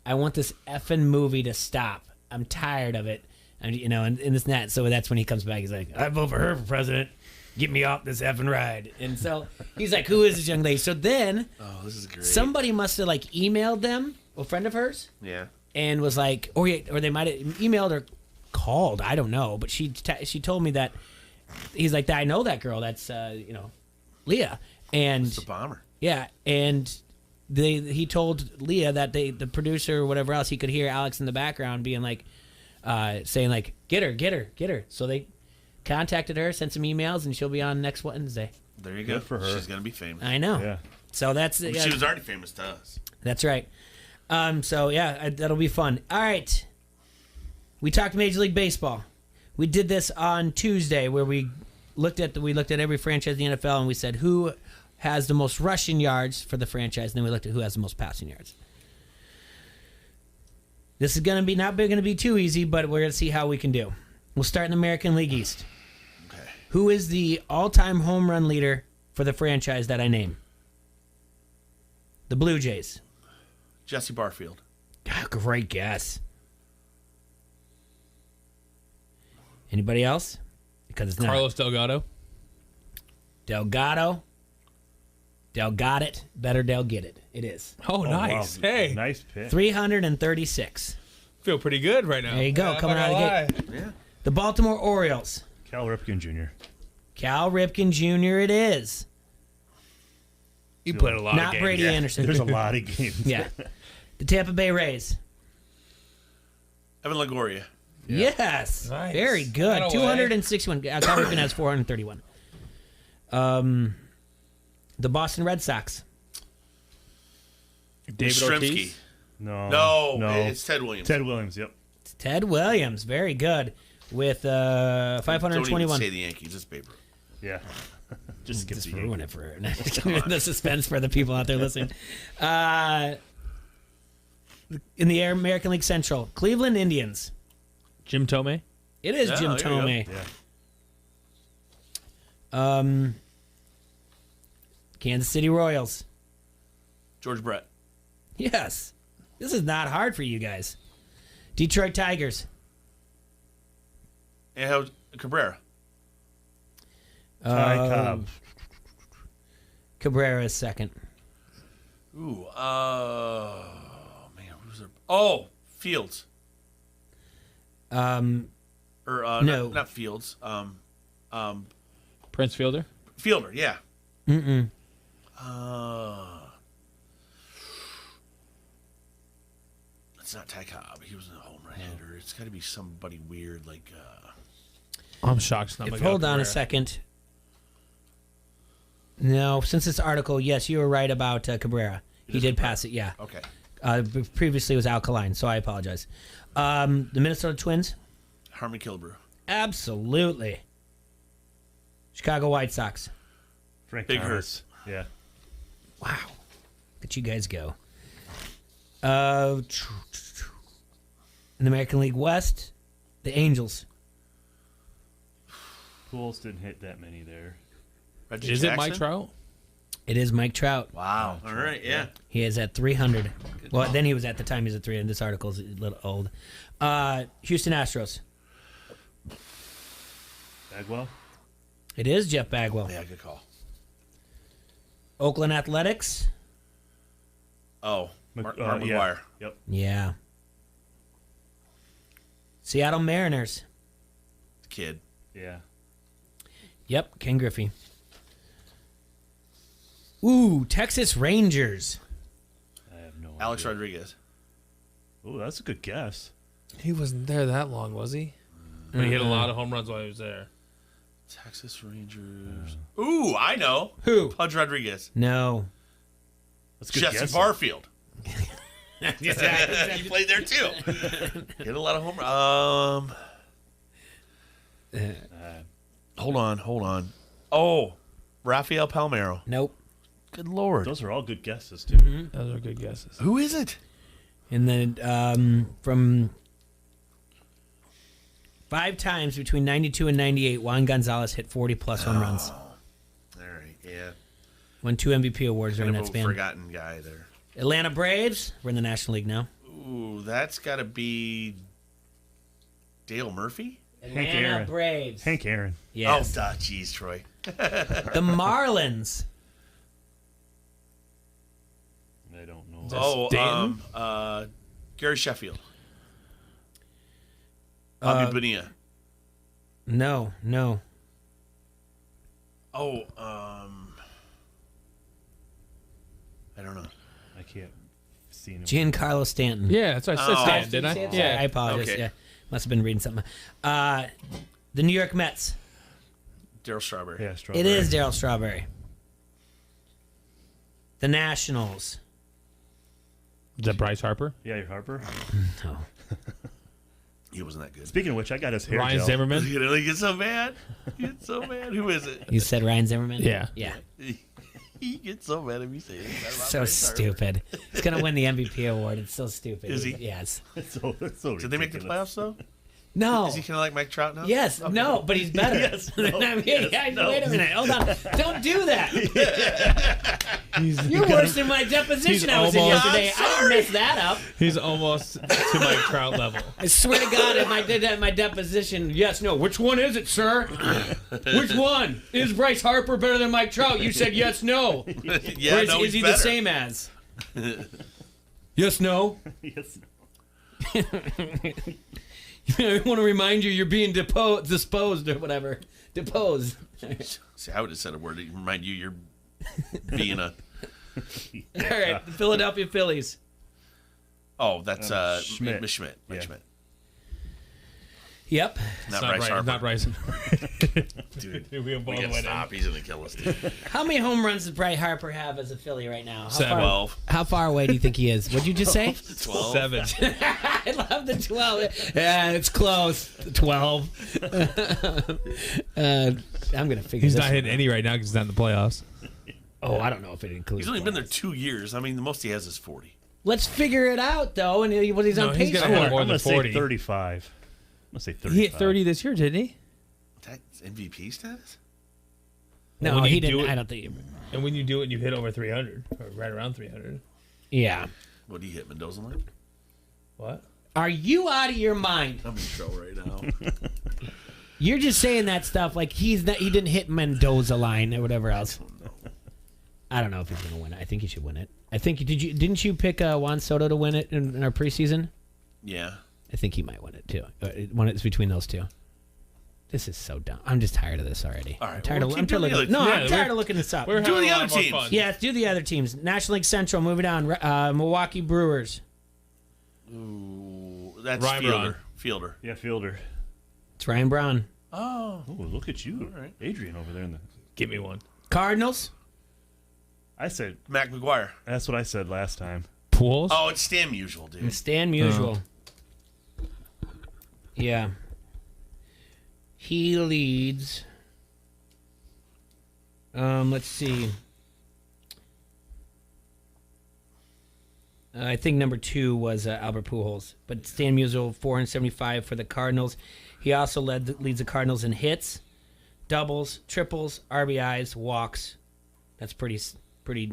I want this effing movie to stop. I'm tired of it. And, and this and that. So that's when he comes back. He's like, I vote for her for president. get me off this effing ride. And so he's like, who is this young lady? So then this is great. somebody must have like emailed them, a friend of hers, Yeah. and was like, or they might have emailed or called, I don't know, but she told me that he's like, I know that girl, that's Leah, and It's a bomber. yeah, and he told Leah that the producer or whatever else, he could hear Alex in the background being like, saying like, get her. So they contacted her, sent some emails, and she'll be on next Wednesday. There you go. Good for her. She's gonna be famous. I know. Yeah. So that's She was already famous to us. That's right. So yeah, that'll be fun. All right. We talked Major League Baseball. We did this on Tuesday where we looked at every franchise in the NFL and we said who has the most rushing yards for the franchise, and then we looked at who has the most passing yards. This is gonna be not gonna be too easy, but we're gonna see how we can do. We'll start in the American League East. Okay. Who is the all-time home run leader for the franchise that I name? The Blue Jays. Jesse Barfield. Great guess. Anybody else? Because it's not. Carlos Delgado. Delgado. Del got it. Better Del get it. It is. Oh, nice. Wow. Hey. Nice pick. 336. Feel pretty good right now. There you go. Yeah, Coming out of the gate. Yeah. The Baltimore Orioles. Cal Ripken Jr. Cal Ripken Jr. it is. He played a lot Not of games. Brady Anderson. There's a lot of games. Yeah. The Tampa Bay Rays. Evan Longoria. Yes. Nice. Very good. That away. 261. Cal Ripken has 431. The Boston Red Sox. David Yastrzemski. Ortiz. No. It's Ted Williams. Ted Williams, yep. It's Ted Williams. Very good. With Don't 521. even say the Yankees. It's paper. Yeah. Just skip Just the ruin Yankees. it for the suspense for the people out there listening. In the American League Central, Cleveland Indians. Jim Tomei. It is Yeah, Jim there you go. Tomei. Yeah. Kansas City Royals. George Brett. Yes. This is not hard for you guys. Detroit Tigers. And how Cabrera. Ty Cobb. Cabrera is second. Ooh. Man, who's there? Oh, Fields. No. Not Fields. Prince Fielder. Fielder. Yeah. Mm-mm. It's not Ty Cobb. He was a home run hitter. It's got to be somebody weird like. I'm shocked. It's not Miguel Hold on a Cabrera. second. No, since this article, yes, you were right about Cabrera. He did pass it, yeah. Okay. Previously it was Alkaline, so I apologize. The Minnesota Twins? Harmon Killebrew. Absolutely. Chicago White Sox. Frank Big Thomas. Yeah. Wow. Look at you guys go. In the American League West, the Angels. Pools didn't hit that many there. Reggie Is Jackson? it Mike Trout? It is Mike Trout. Wow. All right. Yeah. He is at 300. Well, then he was at the time he was at 300. This article is a little old. Houston Astros. Bagwell. It is Jeff Bagwell. Yeah. Good call. Oakland Athletics. Oh, Mark yeah. McGuire. Yep. Yeah. Seattle Mariners. Kid. Yeah. Yep, Ken Griffey. Ooh, Texas Rangers. I have no Alex idea. Rodriguez. Oh, that's a good guess. He wasn't there that long, was he? But he hit a lot of home runs while he was there. Texas Rangers. Ooh, I know. Who? Pudge Rodriguez. No. That's a good Jesse guess. Barfield. He played there too. Hit a lot of home runs. Hold on. Oh, Rafael Palmeiro. Nope. Good Lord. Those are all good guesses, too. Those are good guesses. Who is it? And then from 5 times between 92 and 98, Juan Gonzalez hit 40-plus home runs. All right, yeah. Won 2 MVP awards during Kind that of a span. forgotten guy there. Atlanta Braves. We're in the National League now. Ooh, that's got to be Dale Murphy? Hank Atlanta Aaron. Braves. Hank Aaron. Yes. Oh, jeez, Troy. The Marlins. I don't know. Gary Sheffield. Bobby Bonilla. No. Oh, I don't know. I can't see him. Giancarlo Stanton. Yeah, that's what I said. Stanton, didn't I? Yeah, I apologize. Okay. Yeah, must have been reading something. The New York Mets. Darryl Strawberry. Yeah, Strawberry. It is Darryl Strawberry. The Nationals. Is that Bryce Harper? Yeah, you're Harper. No. He wasn't that good. Speaking of which, I got his hair Ryan gel. Zimmerman? You know, he gets so mad. He gets so mad. Who is it? You said Ryan Zimmerman? Yeah. Yeah. He gets so mad if you say it. So stupid. He's going to win the MVP award. It's so stupid. Is he? Yes. It's so Did they make the ridiculous. playoffs, though? No. Is he kind of like Mike Trout now? Yes. Okay. No, but he's better. Yes, no, I mean, yes, no. Wait a minute. Hold on. Don't do that. You're worse than my deposition I was in yesterday. I didn't mess that up. He's almost to Mike Trout level. I swear to God, if I did that in my deposition, yes, no. Which one is it, sir? Which one? Is Bryce Harper better than Mike Trout? You said yes, no. Yeah, or is, no, is he's he better. the same as? Yes, no. Yes. I want to remind you, you're being disposed or whatever. Deposed. See, I would have said a word to remind you you're being a... All right, the Philadelphia Phillies. Oh, that's Schmidt. Mike Schmidt. Mike Schmidt. Yep. Not Bryce Harper. Not Bryce. Dude, we can stop. He's going to kill us, dude. How many home runs does Bryce Harper have as a Philly right now? 12. How far away do you think he is? What'd you just say? 12. 7. I love the 12. Yeah, it's close. 12. I'm going to figure He's this not hitting one out. any right now because he's not in the playoffs. Oh, I don't know if it includes. He's only been there playoffs. 2 years. I mean, the most he has is 40. Let's figure it out, though, and what he's No, on he's pace gonna for. have more I'm than going to 40. say 35. I'm going to say 35. He hit 30 this year, didn't he? That's MVP status? No, When you he do didn't. it- I don't think. And when you do it, you hit over 300, or right around 300. Yeah. What did he hit Mendoza line? What? Are you out of your mind? I'm in trouble right now. You're just saying that stuff like he didn't hit Mendoza line or whatever else. I don't know if he's going to win it. I think he should win it. I think didn't you pick Juan Soto to win it in our preseason? Yeah. I think he might win it too. It's between those two. This is so dumb. I'm just tired of this already. All right, I'm tired well, of keep doing the other- I'm tired of looking this up. We're Do having the a other lot more teams. fun. Yeah, let's do the other teams. National League Central. Moving on. Milwaukee Brewers. Ooh, that's Ryan Fielder. Braun. Fielder. Yeah, fielder. It's Ryan Braun. Oh. Oh, look at you. All right. Adrian over there in the... Give me one. Cardinals. I said... Mac McGuire. That's what I said last time. Pools? Oh, it's Stan Musial, dude. And Stan Musial. Yeah. He leads. Let's see. I think number 2 was Albert Pujols, but Stan Musial 475 for the Cardinals. He also leads the Cardinals in hits, doubles, triples, RBIs, walks. That's pretty sick. Pretty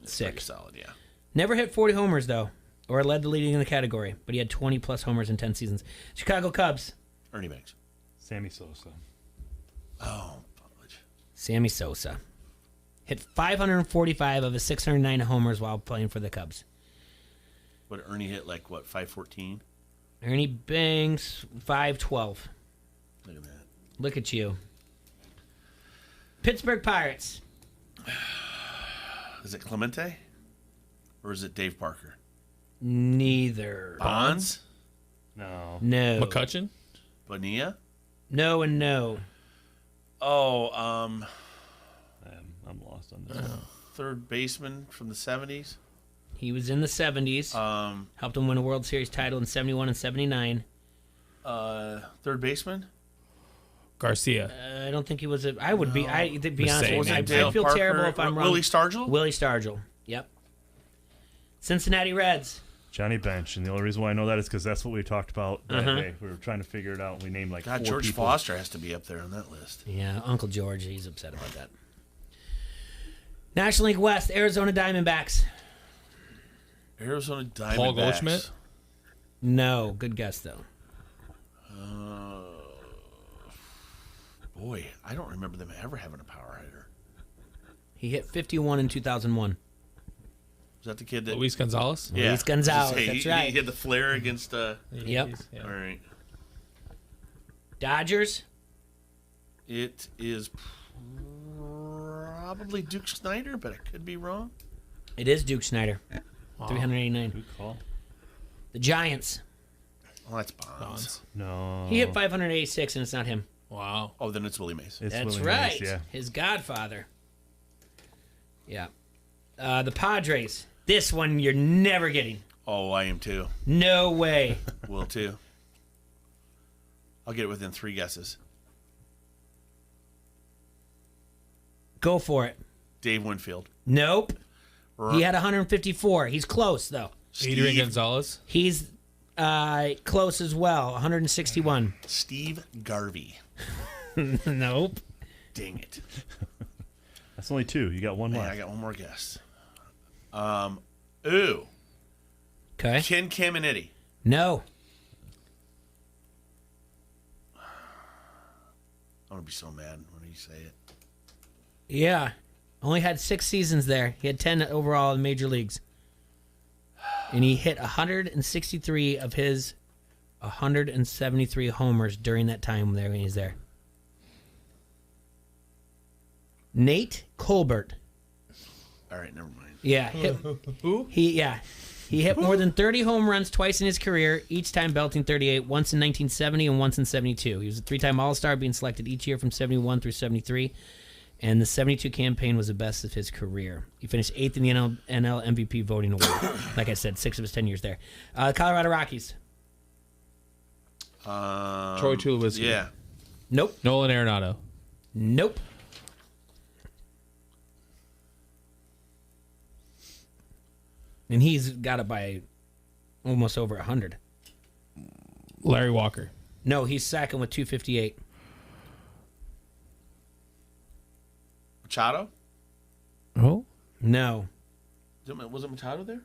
solid, yeah. Never hit 40 homers, though, or led the leading in the category, but he had 20-plus homers in 10 seasons. Chicago Cubs. Ernie Banks. Sammy Sosa. Oh, fudge. Sammy Sosa. Hit 545 of his 609 homers while playing for the Cubs. What, Ernie hit like, what, 514? Ernie Banks, 512. Look at that. Look at you. Pittsburgh Pirates. Is it Clemente? Or is it Dave Parker? Neither. Bonds? No. No. McCutcheon? Bonilla? No and no. Oh, I'm lost on this. third baseman from the 70s? He was in the 70s. Helped him win a World Series title in 71 and 79. Third baseman? Garcia. I don't think he was a... I would be... to be honest Same with you, name. I'd Dale feel Parker. terrible if I'm wrong. Willie Stargell? Willie Stargell. Yep. Cincinnati Reds. Johnny Bench, and the only reason why I know that is because that's what we talked about that day. We were trying to figure it out, and we named like God, 4 George people. Foster has to be up there on that list. Yeah, Uncle George, he's upset about that. National League West, Arizona Diamondbacks. Arizona Diamondbacks. Paul Goldschmidt? No, good guess though. Boy, I don't remember them ever having a power hitter. He hit 51 in 2001. Was that the kid that... Luis Gonzalez? Yeah. Luis Gonzalez, Hey, that's he right. He had the flare against... Yep. Yeah. All right. Dodgers? It is probably Duke Snyder, but I could be wrong. It is Duke Snyder. Wow. 389. Good call. The Giants. Well, that's Bonds. No. He hit 586, and it's not him. Wow. Oh, then it's Willie Mays. It's That's Willie right. Mays, yeah. His godfather. Yeah. The Padres. This one you're never getting. Oh, I am too. No way. Will too. I'll get it within 3 guesses. Go for it. Dave Winfield. Nope. He had 154. He's close, though. Adrian Gonzalez? He's close as well. 161. Steve Garvey. Nope. Dang it. That's only 2. You got one Man, left. I got one more guess. Ooh. Okay. Ken Caminiti. No. I'm going to be so mad when you say it. Yeah. Only had 6 seasons there. He had 10 overall in major leagues. And he hit 163 of his 173 homers during that time there when he was there. Nate Colbert. All right, never mind. Yeah. Who? He hit more than 30 home runs twice in his career, each time belting 38, once in 1970 and once in 72. He was a 3-time All-Star, being selected each year from 71 through 73. And the 72 campaign was the best of his career. He finished 8th in the NL MVP voting award. Like I said, 6 of his 10 years there. Colorado Rockies. Troy Tulowitzki. Yeah. Nope. Nolan Arenado. Nope. And he's got it by almost over 100. Larry Walker. No, he's second with 258. Machado? Oh? No. Was it Machado there?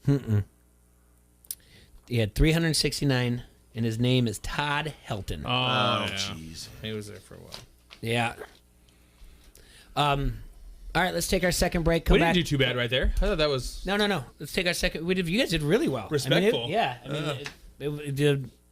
Mm-mm. He had 369, and his name is Todd Helton. Oh, jeez. He was there for a while. Yeah. All right, let's take our second break. Come We back. didn't do too bad right there. I thought that was... No. Let's take our second. You guys did really well. Respectful.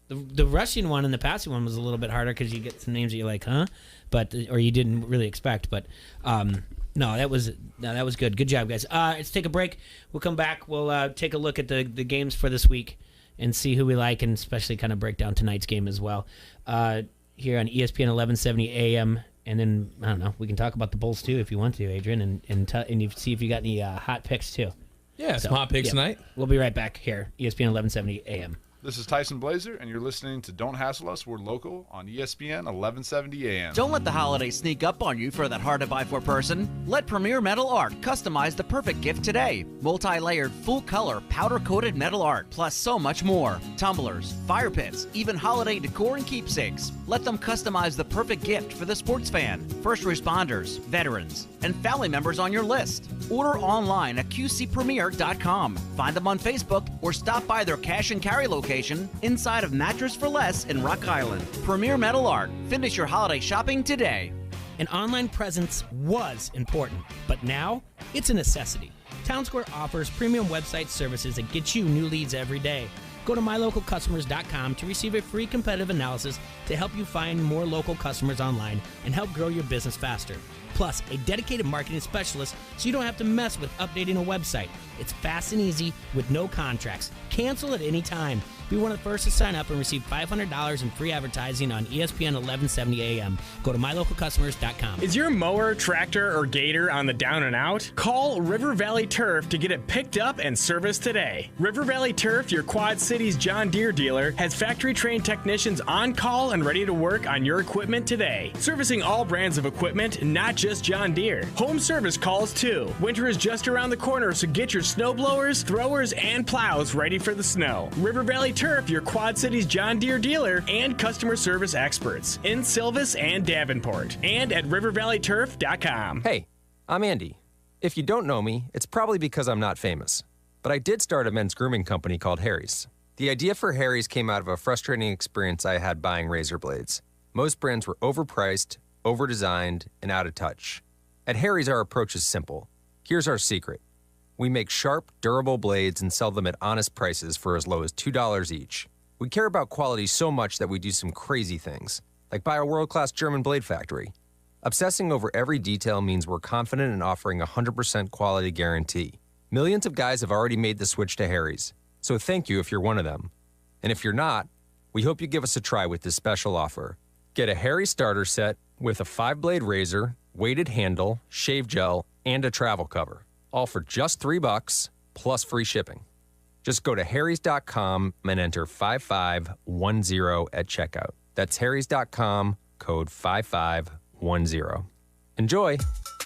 The rushing one and the passing one was a little bit harder because you get some names that you're like, huh? But or you didn't really expect. But that was good. Good job, guys. Let's take a break. We'll come back. We'll take a look at the games for this week and see who we like, and especially kind of break down tonight's game as well. Here on ESPN 1170 AM. And then, I don't know, we can talk about the Bulls too if you want to, Adrian, and you see if you got any hot picks too. Yeah, some hot picks tonight. We'll be right back here, ESPN 1170 AM. This is Tyson Blazer, and you're listening to Don't Hassle Us, We're Local on ESPN 1170 AM. Don't let the holidays sneak up on you for that hard-to-buy-for person. Let Premier Metal Art customize the perfect gift today. Multi-layered, full-color, powder-coated metal art, plus so much more. Tumblers, fire pits, even holiday decor and keepsakes. Let them customize the perfect gift for the sports fan, first responders, veterans, and family members on your list. Order online at qcpremier.com. Find them on Facebook or stop by their cash and carry location inside of Mattress for Less in Rock Island. Premier Metal Art. Finish your holiday shopping today. An online presence was important, but now it's a necessity. Town Square offers premium website services that get you new leads every day. Go to mylocalcustomers.com to receive a free competitive analysis to help you find more local customers online and help grow your business faster. Plus, a dedicated marketing specialist so you don't have to mess with updating a website. It's fast and easy with no contracts. Cancel at any time. Be one of the first to sign up and receive $500 in free advertising on ESPN 1170 AM. Go to mylocalcustomers.com. Is your mower, tractor, or gator on the down and out? Call River Valley Turf to get it picked up and serviced today. River Valley Turf, your Quad Cities John Deere dealer, has factory-trained technicians on call and ready to work on your equipment today. Servicing all brands of equipment, not just John Deere. Home service calls too. Winter is just around the corner, so get your snow blowers, throwers, and plows ready for the snow. River Valley Turf, your Quad Cities John Deere dealer and customer service experts in Silvis and Davenport, and at rivervalleyturf.com. Hey, I'm Andy. If you don't know me, it's probably because I'm not famous. But I did start a men's grooming company called Harry's. The idea for Harry's came out of a frustrating experience I had buying razor blades. Most brands were overpriced, overdesigned, and out of touch. At Harry's, our approach is simple. Here's our secret. We make sharp, durable blades and sell them at honest prices for as low as $2 each. We care about quality so much that we do some crazy things, like buy a world-class German blade factory. Obsessing over every detail means we're confident in offering a 100% quality guarantee. Millions of guys have already made the switch to Harry's, so thank you if you're one of them. And if you're not, we hope you give us a try with this special offer. Get a Harry starter set with a 5-blade razor, weighted handle, shave gel, and a travel cover. All for just $3 plus free shipping. Just go to harrys.com and enter 5510 at checkout. That's harrys.com, code 5510. Enjoy.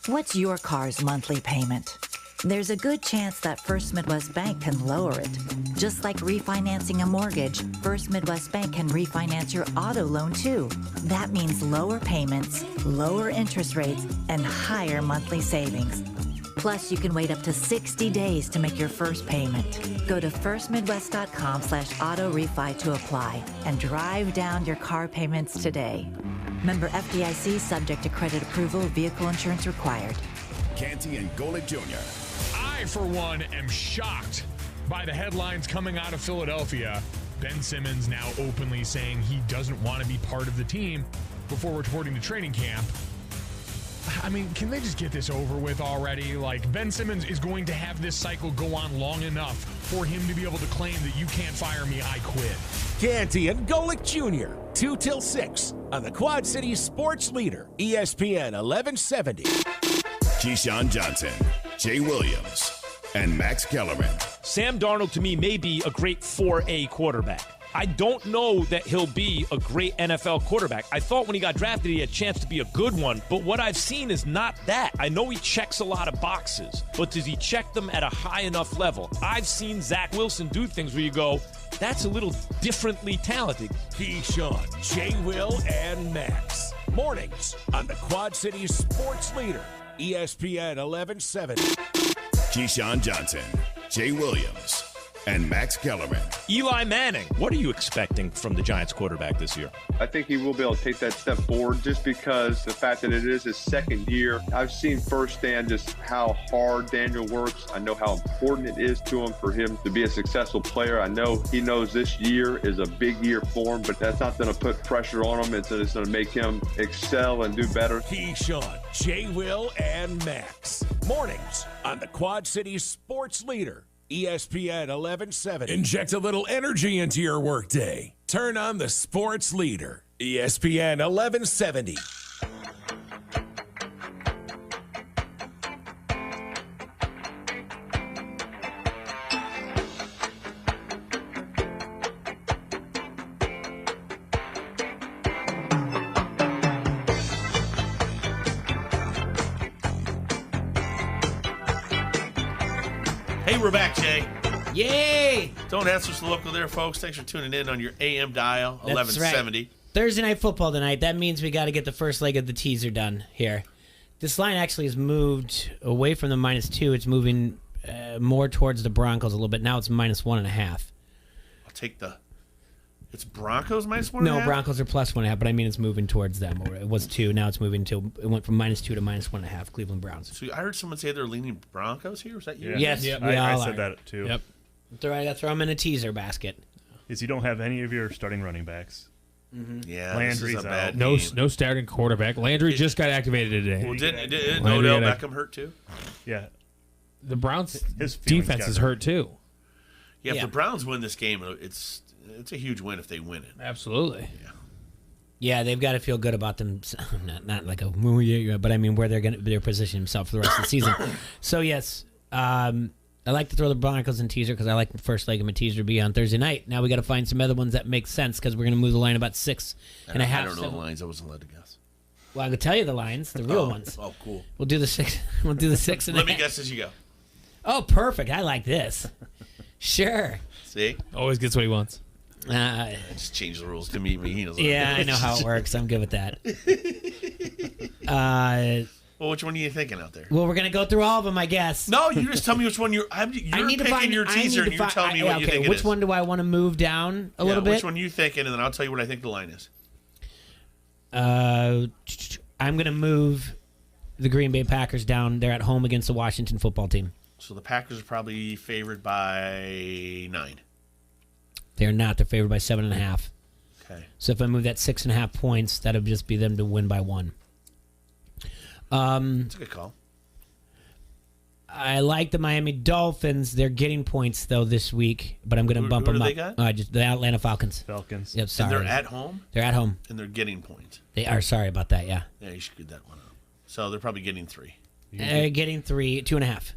What's your car's monthly payment? There's a good chance that First Midwest Bank can lower it. Just like refinancing a mortgage, First Midwest Bank can refinance your auto loan too. That means lower payments, lower interest rates, and higher monthly savings. Plus, you can wait up to 60 days to make your first payment. Go to firstmidwest.com/auto-refi to apply and drive down your car payments today. Member FDIC, subject to credit approval, vehicle insurance required. Canty and Golick Jr. I, for one, am shocked by the headlines coming out of Philadelphia. Ben Simmons now openly saying he doesn't want to be part of the team before reporting to training camp. I mean, can they just get this over with already? Like, Ben Simmons is going to have this cycle go on long enough for him to be able to claim that you can't fire me, I quit. Canty and Golick Jr., 2 till 6 on the Quad Cities sports leader, ESPN 1170. Keyshawn Johnson, Jay Williams, and Max Kellerman. Sam Darnold, to me, may be a great 4A quarterback. I don't know that he'll be a great NFL quarterback. I thought when he got drafted, he had a chance to be a good one, but what I've seen is not that. I know he checks a lot of boxes, but does he check them at a high enough level? I've seen Zach Wilson do things where you go, that's a little differently talented. Keyshawn, Jay Will, and Max. Mornings on the Quad Cities sports leader, ESPN 1170. Keyshawn Johnson, Jay Williams, and Max Kellerman. Eli Manning, what are you expecting from the Giants quarterback this year? I think he will be able to take that step forward just because the fact that it is his second year. I've seen firsthand just how hard Daniel works. I know how important it is to him for him to be a successful player. I know he knows this year is a big year for him, but that's not going to put pressure on him. It's going to make him excel and do better. Keyshawn, Jay Will, and Max. Mornings on the Quad Cities sports leader, ESPN 1170. Inject a little energy into your workday. Turn on the sports leader, ESPN 1170. Hey, we're back, Jay. Yay! Don't answer so local there, folks. Thanks for tuning in on your AM dial, 1170. Right. Thursday night football tonight. That means we got to get the first leg of the teaser done here. This line actually has moved away from the -2. It's moving more towards the Broncos a little bit. Now it's -1.5. I'll take the... It's Broncos -1.5? No, Broncos are +1.5, but I mean it's moving towards them. Or it was 2. Now it's moving to... It went from -2 to -1.5. Cleveland Browns. So I heard someone say they're leaning Broncos here. Was that you? Yeah. Yes, Yep. we all I said are. that too. Yep. I got to throw them in a teaser basket. Is you don't have any of your starting running backs. Mm-hmm. Yeah, Landry's this is a out. bad No game. starting quarterback. Landry just got activated today. Well, didn't Landry Odell got Beckham hurt too? Yeah. The Browns' His feelings defense got is hurt too. Yeah, if Yeah. the Browns win this game, it's a huge win if they win it. Absolutely. Yeah, they've got to feel good about them. Not like a but I mean where they're positioning themselves for the rest of the season. So yes, I like to throw the Broncos in teaser because I like the first leg of my teaser to be on Thursday night. Now we got to find some other ones that make sense because we're going to move the line about 6.5. I don't know the lines. I wasn't allowed to guess. Well, I could tell you the lines, the real ones. Oh, cool. We'll do the 6. We'll do the 6.5. Let me guess as you go. Oh, perfect. I like this. Sure. See? Always gets what he wants. Just change the rules to meet me. He doesn't. Yeah, I know how it works. I'm good with that. Well, which one are you thinking out there? Well, we're gonna go through all of them, I guess. No, you just tell me which one you're picking your teaser, and you're telling me what you think it is. Which one do I want to move down a little bit? Which one you thinking, and then I'll tell you what I think the line is. I'm gonna move the Green Bay Packers down. They're at home against the Washington football team. So the Packers are probably favored by 9. They're not. They're favored by 7.5. Okay. So if I move that 6.5 points, that would just be them to win by 1. That's a good call. I like the Miami Dolphins. They're getting points though this week, but I'm going to bump them up. Who do they got? Just the Atlanta Falcons. Yep. Sorry. And they're at home. They're at home. And they're getting points. They are. Sorry about that. Yeah. Yeah, you should get that one up. So they're probably getting 3. They're getting 2.5.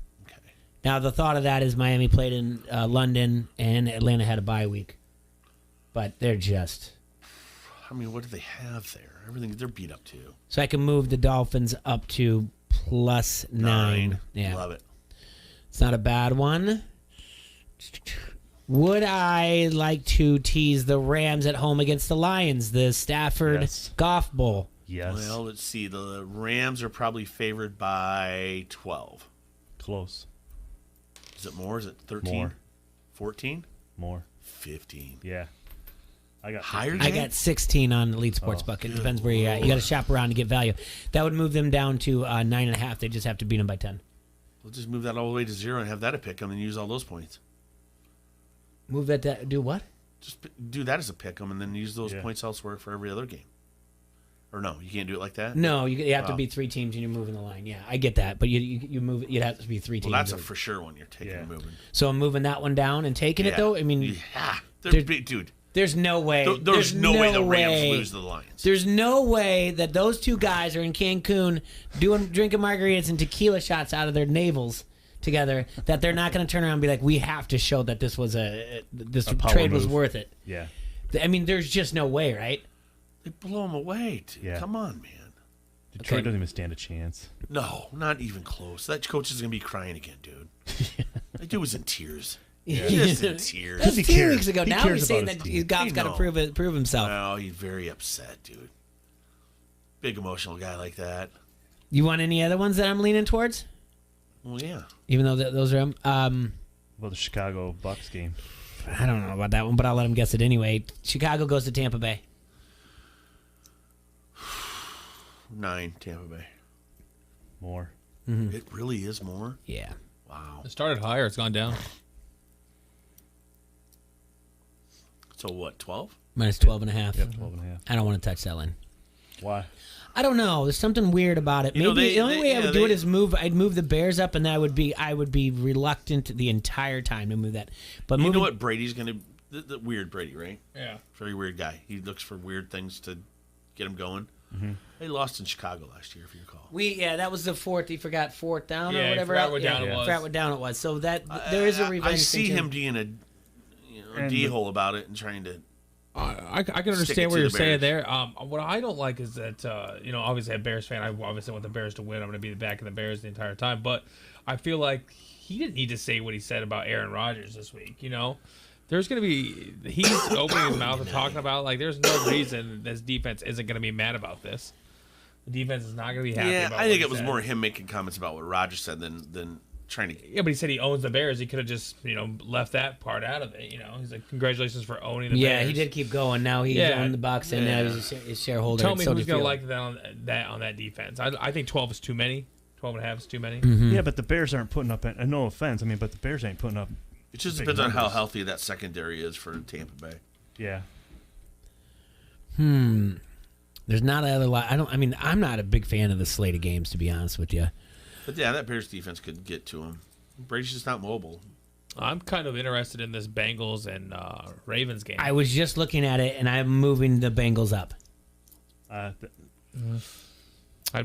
Now, the thought of that is Miami played in London and Atlanta had a bye week. But they're just... I mean, what do they have there? Everything, they're beat up too. So I can move the Dolphins up to +9. Yeah. Love it. It's not a bad one. Would I like to tease the Rams at home against the Lions, the Stafford Goff Bowl? Yes. Well, let's see. The Rams are probably favored by 12. Close. Is it more? Is it 13? More. 14? More. 15. Yeah. I got higher. I got 16 on Elite Sports Bucket. Depends where you're at. You got to shop around to get value. That would move them down to 9.5. They just have to beat them by 10. We'll just move that all the way to 0 and have that a pick 'em and use all those points. Move that. Do what? Just do that as a pick 'em and then use those points elsewhere for every other game. Or no, you can't do it like that. No, you have to be 3 teams and you're moving the line. Yeah, I get that, but you move. You'd have to be 3 teams. Well, that's a for sure one you're taking and moving. So I'm moving that one down and taking it though. I mean, dude. There's no way. There's no way the Rams lose to the Lions. There's no way that those two guys are in Cancun drinking margaritas and tequila shots out of their navels together. That they're not going to turn around and be like, we have to show that this was this trade was worth it. Yeah. I mean, there's just no way, right? They blow them away. Dude. Yeah. Come on, man. Detroit doesn't even stand a chance. No, not even close. That coach is going to be crying again, dude. That dude was in tears. Yeah. Just in tears. That was 2 weeks ago. Now he's saying that Goff's got to prove himself. No, he's very upset, dude. Big emotional guy like that. You want any other ones that I'm leaning towards? Well, yeah. Even though those are well, the Chicago Bucks game. I don't know about that one, but I'll let him guess it anyway. Chicago goes to Tampa Bay. 9, Tampa Bay. More. Mm-hmm. It really is more? Yeah. Wow. It started higher. It's gone down. So what, 12? Minus 12.5. Yep, 12.5. I don't want to touch that line. Why? I don't know. There's something weird about it. Maybe the only way I would do it is I'd move the Bears up, and I would be reluctant the entire time to move that. But you know what Brady's going to... The weird Brady, right? Yeah. Very weird guy. He looks for weird things to get him going. Mm-hmm. They lost in Chicago last year, if you recall. That was the fourth. He forgot fourth down or Yeah, whatever. forgot what down it was. Forgot what down it was. So that there is a revenge. I see thing him being a d-hole about it and trying to... I can understand what you're saying there. What I don't like is that, obviously, a Bears fan, I obviously want the Bears to win. I'm going to be the back of the Bears the entire time. But I feel like he didn't need to say what he said about Aaron Rodgers this week, There's going to be... He's opening his mouth and talking about, there's no reason this defense isn't going to be mad about this. The defense is not going to be happy about I think what it was said. more him making comments about what Rodgers said than trying to... Yeah, but he said he owns the Bears. He could have just, left that part out of it, He's like, congratulations for owning the Bears. Yeah, he did keep going. Now he's on the Bucks, and now he's a shareholder. Tell me who's going to like that on that defense. I think 12 is too many. 12.5 is too many. Mm-hmm. Yeah, but the Bears aren't putting up... no offense, but the Bears ain't putting up... It just depends on how healthy that secondary is for Tampa Bay. Yeah. There's not another lot. I'm not a big fan of the slate of games, to be honest with you. But yeah, that Bears defense could get to him. Brady's just not mobile. I'm kind of interested in this Bengals and Ravens game. I was just looking at it, and I'm moving the Bengals up. I'd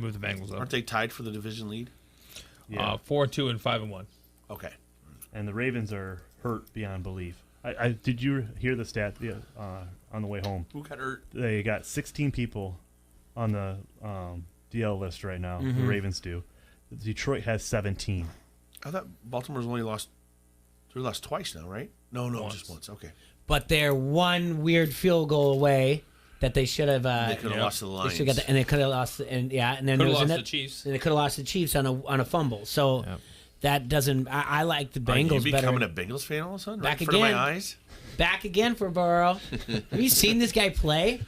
move the Bengals up. Aren't they tied for the division lead? Yeah. 4-2 and 5-1. Okay. And the Ravens are hurt beyond belief. Did you hear the stat on the way home? Who got hurt? They got 16 people on the DL list right now. Mm-hmm. The Ravens do. Detroit has 17. I thought Baltimore's only lost... They lost twice now, right? No, just once. Okay. But they're one weird field goal away that they should have. They could have lost to the Lions. They should and they could have lost. And and then Could there have was lost the Chiefs. And they could have lost the Chiefs on a fumble. So that doesn't. I like the Bengals Are you better. becoming a Bengals fan all of a sudden? Back Right in front again. of my eyes? Back again for Burrow. Have you seen this guy play?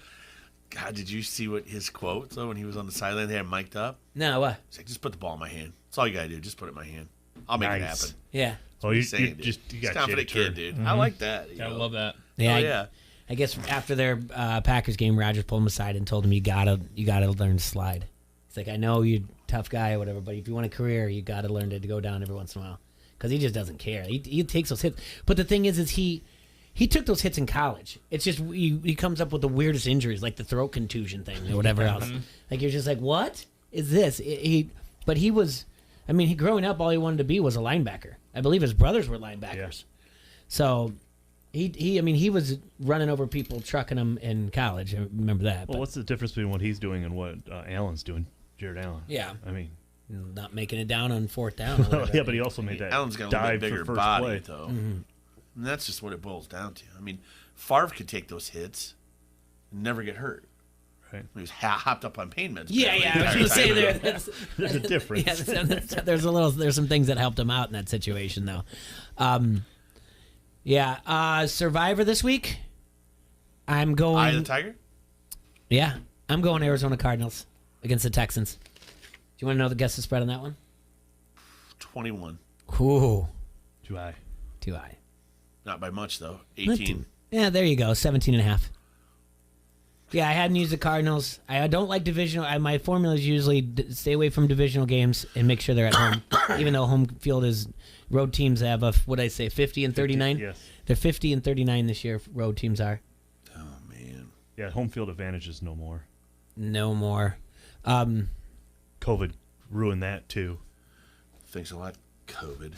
God, did you see what his quote though when he was on the sideline? They had him mic'd up. No, what? He's like, just put the ball in my hand. That's all you gotta do. Just put it in my hand. I'll make it happen. Yeah. Oh, He's you saying, just dude. you He's got confident shit kid, dude. I like that. I love that. Yeah, Yeah. I guess after their Packers game, Rodgers pulled him aside and told him, "You gotta learn to slide." He's like, "I know you're a tough guy or whatever, but if you want a career, you gotta learn to go down every once in a while." Because he just doesn't care. He takes those hits. But the thing is he took those hits in college. It's just he comes up with the weirdest injuries, like the throat contusion thing or whatever else. Like you're just like, what is this? But he was. I mean, growing up, all he wanted to be was a linebacker. I believe his brothers were linebackers. So. He was running over people, trucking them in college. I remember that. Well, what's the difference between what he's doing and what Allen's doing, Jared Allen? Yeah. I mean, not making it down on fourth down. Or whatever. Yeah, but he also made that Allen's got a little dive bit for bigger first body, play. though. And that's just what it boils down to. I mean, Favre could take those hits and never get hurt. Right. He was hopped up on pain meds. Yeah. I was going to say there's a difference. Yeah, there's some things that helped him out in that situation, though. Survivor this week. I'm going. Eye of the Tiger? Yeah, I'm going Arizona Cardinals against the Texans. Do you want to know the guess the spread on that one? 21. Ooh. Too high. Not by much, though. Not 18. too- Yeah, there you go. 17.5. Yeah, I hadn't used the Cardinals. I don't like divisional. My formula is usually stay away from divisional games and make sure they're at home. Even though home field is, road teams have a, what did I say, 50 and 39? Yes. They're 50 and 39 this year, road teams are. Oh, man. Yeah, home field advantage is no more. No more. COVID ruined that, too. Thanks a lot, COVID.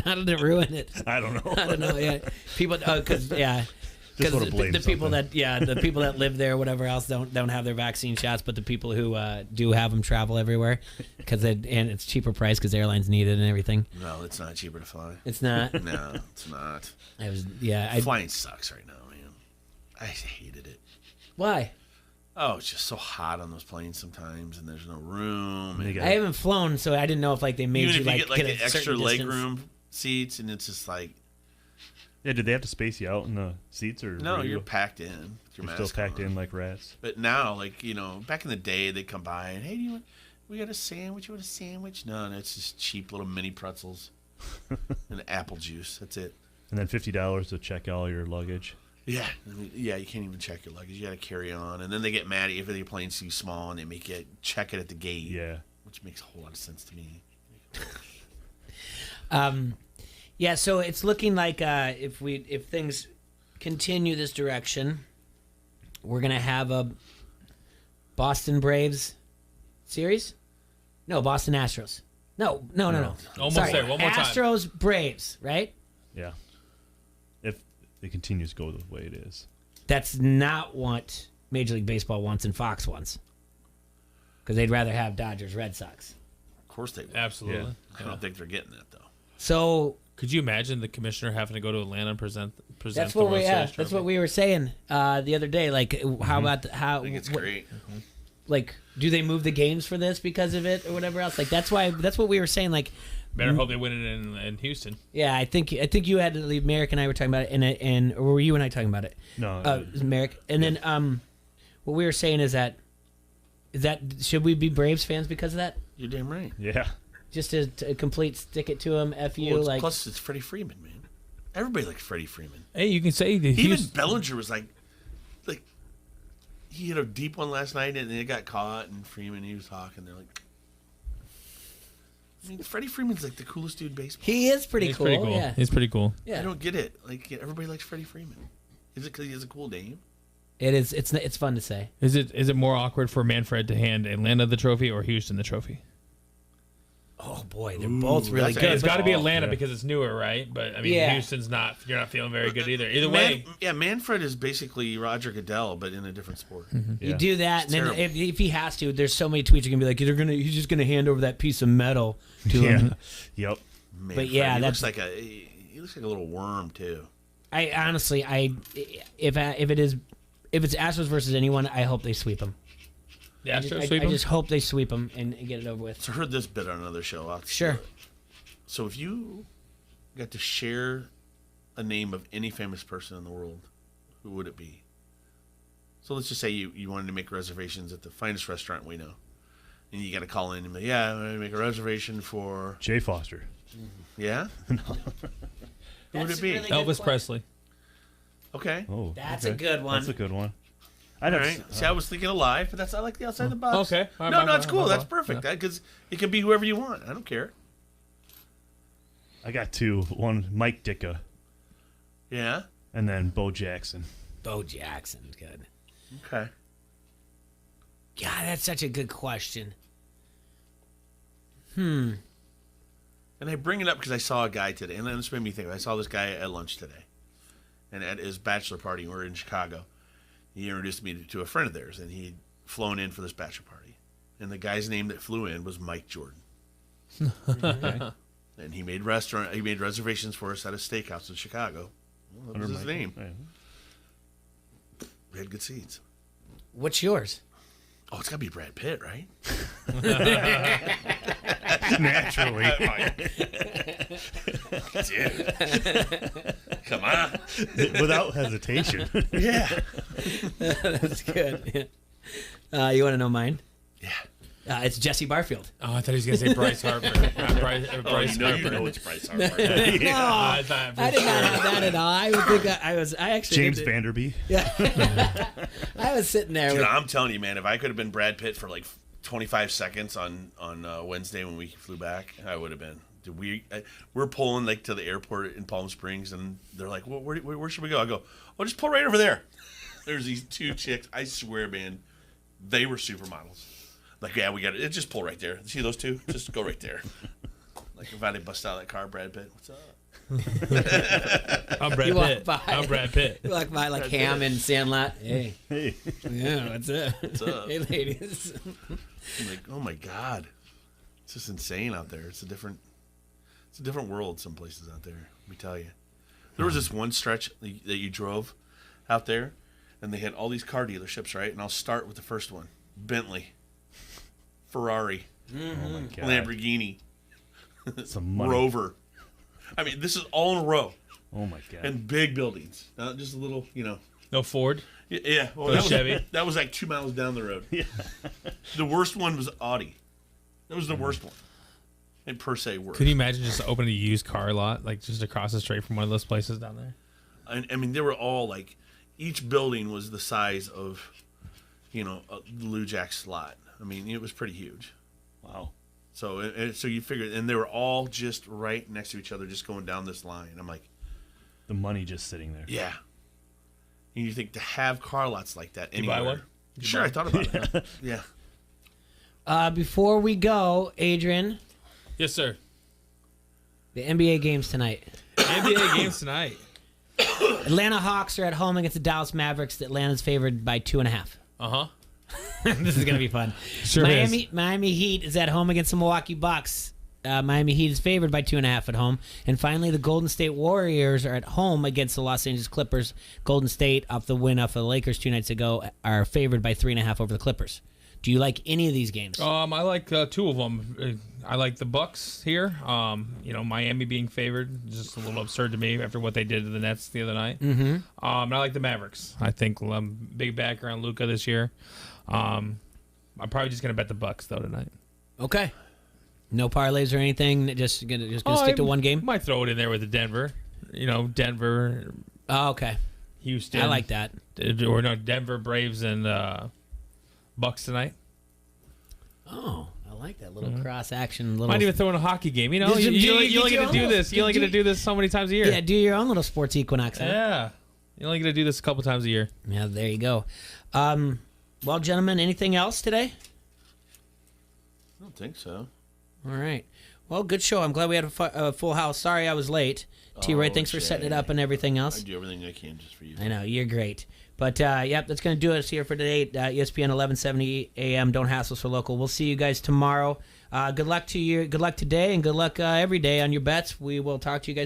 How did it ruin it? I don't know. I don't know. Yeah, people, because Just wanna blame the people something. the people that live there, whatever else, don't have their vaccine shots, but the people who do have them travel everywhere and it's cheaper price because airlines need it and everything. No, it's not cheaper to fly. It's not. No, it's not. Flying sucks right now, man. I hated it. Why? Oh, it's just so hot on those planes sometimes, and there's no room. And I haven't flown, so I didn't know if they made even you if you get a the extra certain leg distance. room seats, and it's just like Yeah, did they have to space you out in the seats? Or no, were you're you- packed in. With your You're still mask packed on. in like rats. But now, back in the day, they'd come by and, hey, we got a sandwich? You want a sandwich? No, it's just cheap little mini pretzels and apple juice. That's it. And then $50 to check all your luggage. Yeah, you can't even check your luggage. You got to carry on, and then they get mad at you if the plane's too small, and they make you check it at the gate. Yeah, which makes a whole lot of sense to me. Yeah, so it's looking like if things continue this direction, we're gonna have a Boston Braves series. No, Boston Astros. No. Almost Sorry. there. One more time. Astros Braves, right? Yeah. If it continues to go the way it is. That's not what Major League Baseball wants and Fox wants, because they'd rather have Dodgers Red Sox. Of course they would. Absolutely. I don't think they're getting that, though. So could you imagine the commissioner having to go to Atlanta and present that's the what World Series that's trophy? what we were saying the other day. Like, how about how? I think it's great. Like, do they move the games for this because of it or whatever else? Like, that's what we were saying. Like, Better hope they win it in Houston. yeah, I think you had to leave. Merrick and I were talking about it, and or were you and I talking about it? No, it was Merrick. And then what we were saying is that should we be Braves fans because of that? You're damn right. Yeah. Just to complete stick it to him, F you, Well, like. plus, it's Freddie Freeman, man. Everybody likes Freddie Freeman. Hey, you can say that Even Bellinger was like he hit a deep one last night and it got caught, and Freeman, he was talking. They're like, I mean, Freddie Freeman's like the coolest dude in baseball. He is pretty He's cool. pretty cool. Yeah. He's pretty cool. Yeah. I don't get it. Like, everybody likes Freddie Freeman. Is it because he has a cool name? It is. It's fun to say. Is it more awkward for Manfred to hand Atlanta the trophy or Houston the trophy? Oh boy, they're both really good. It's got to be Atlanta Yeah. because it's newer, right? But I mean, Yeah. Houston's not. You're not feeling very good either. Either way, Manfred is basically Roger Goodell, but in a different sport. You do that, It's and then terrible. if he has to, there's so many tweets are gonna be like, he's just gonna hand over that piece of metal to him. Yep. Manfred, But yeah, he that's looks like he looks like a little worm too. I honestly, if it is if it's Astros versus anyone, I hope they sweep them. The Astros sweep I them? just hope they sweep them and get it over with. So I heard this bit on another show. Sure. So if you got to share a name of any famous person in the world, who would it be? So let's just say you wanted to make reservations at the finest restaurant we know. And you got to call in and be, I'm going to make a reservation for... Jay Foster. Yeah? No. Who would it be? Really Elvis Presley. Okay. Oh, That's okay. a good one. That's a good one. All right. See, I was thinking alive, but that's not like the outside the box. Okay. No, it's cool. That's perfect. Because it can be whoever you want. I don't care. I got two. One, Mike Ditka. Yeah? And then Bo Jackson. Bo Jackson's good. Okay. God, that's such a good question. And I bring it up because I saw a guy today, and this made me think. I saw this guy at lunch today, and at his bachelor party, we're in Chicago. He introduced me to a friend of theirs, and he'd flown in for this bachelor party. And the guy's name that flew in was Mike Jordan. Okay. And he made reservations for us at a steakhouse in Chicago. Well, that was his name. Yeah. We had good seats. What's yours? Oh, it's got to be Brad Pitt, right? Naturally. Dude. Come on. Without hesitation. Yeah. That's good. You want to know mine? Yeah. It's Jesse Barfield. Oh, I thought he was going to say Bryce Harper. Bryce Harper. You know it's Bryce Harper. No, I did not have that at all. I would think I actually James Vanderbeek. Yeah. I was sitting there. Dude, I'm telling you, man, if I could have been Brad Pitt for like 25 seconds on Wednesday when we flew back, I would have been. Dude, we're pulling like to the airport in Palm Springs, and they're like, well, where should we go? I go, oh, just pull right over there. There's these two chicks. I swear, man, they were supermodels. Like, yeah, we got it. Just pull right there. See those two? Just go right there. Like, if I didn't bust out that car, Brad Pitt, what's up? I'm Brad Pitt. I'm Brad Pitt. You walk by like Ham and Sandlot. Hey. Hey. Yeah, what's up? What's up? Hey, ladies. I'm like, oh my God. It's just insane out there. It's a different world some places out there, let me tell you. There was this one stretch that you drove out there, and they had all these car dealerships, right? And I'll start with the first one. Bentley. Ferrari. Oh my God. Lamborghini. Some money. Rover. I mean, this is all in a row. Oh my God. And big buildings. Not just a little, No Ford? Yeah. Well, No Chevy? That was like 2 miles down the road. Yeah. The worst one was Audi. That was the worst one. And per se worst. Could you imagine just opening a used car lot, like just across the street from one of those places down there? I mean, they were all like, each building was the size of, a Lou Jack's lot. I mean, it was pretty huge. Wow. So you figured, and they were all just right next to each other, just going down this line. I'm like, the money just sitting there. yeah. And you think to have car lots like that Did you buy anywhere? one? Sure, I thought about it. Yeah. Before we go, Adrian, Yes, sir. the NBA games tonight. NBA games tonight. Atlanta Hawks are at home against the Dallas Mavericks. Atlanta's favored by 2.5. Uh-huh. This is gonna be fun. Sure Miami Heat is at home against the Milwaukee Bucks. Miami Heat is favored by 2.5 at home. And finally, the Golden State Warriors are at home against the Los Angeles Clippers. Golden State, off the win off the Lakers 2 nights ago, are favored by 3.5 over the Clippers. Do you like any of these games? I like two of them. I like the Bucks here. Miami being favored, just a little absurd to me after what they did to the Nets the other night. Mm-hmm. And I like the Mavericks. I think big backer on Luka this year. I'm probably just gonna bet the Bucks though tonight. Okay. No parlays or anything. Just gonna stick to one game. Might throw it in there with the Denver. Denver. Oh, okay. Houston. I like that. Or no, Denver Braves and Bucks tonight. Oh, I like that little cross action. Might even throw in a hockey game. You only get to do this. You only get to do this so many times a year. Yeah, do your own little sports equinox. Huh? Yeah, you only get to do this a couple times a year. Yeah, there you go. Well, gentlemen, anything else today? I don't think so. All right. Well, good show. I'm glad we had a full house. Sorry I was late. T-Ray, thanks for setting it up and everything else. I do everything I can just for you. I know, you're great. But, yep, that's going to do us here for today. ESPN 1170 AM. Don't hassle us for local. We'll see you guys tomorrow. Good luck to you. Good luck today, and good luck every day on your bets. We will talk to you guys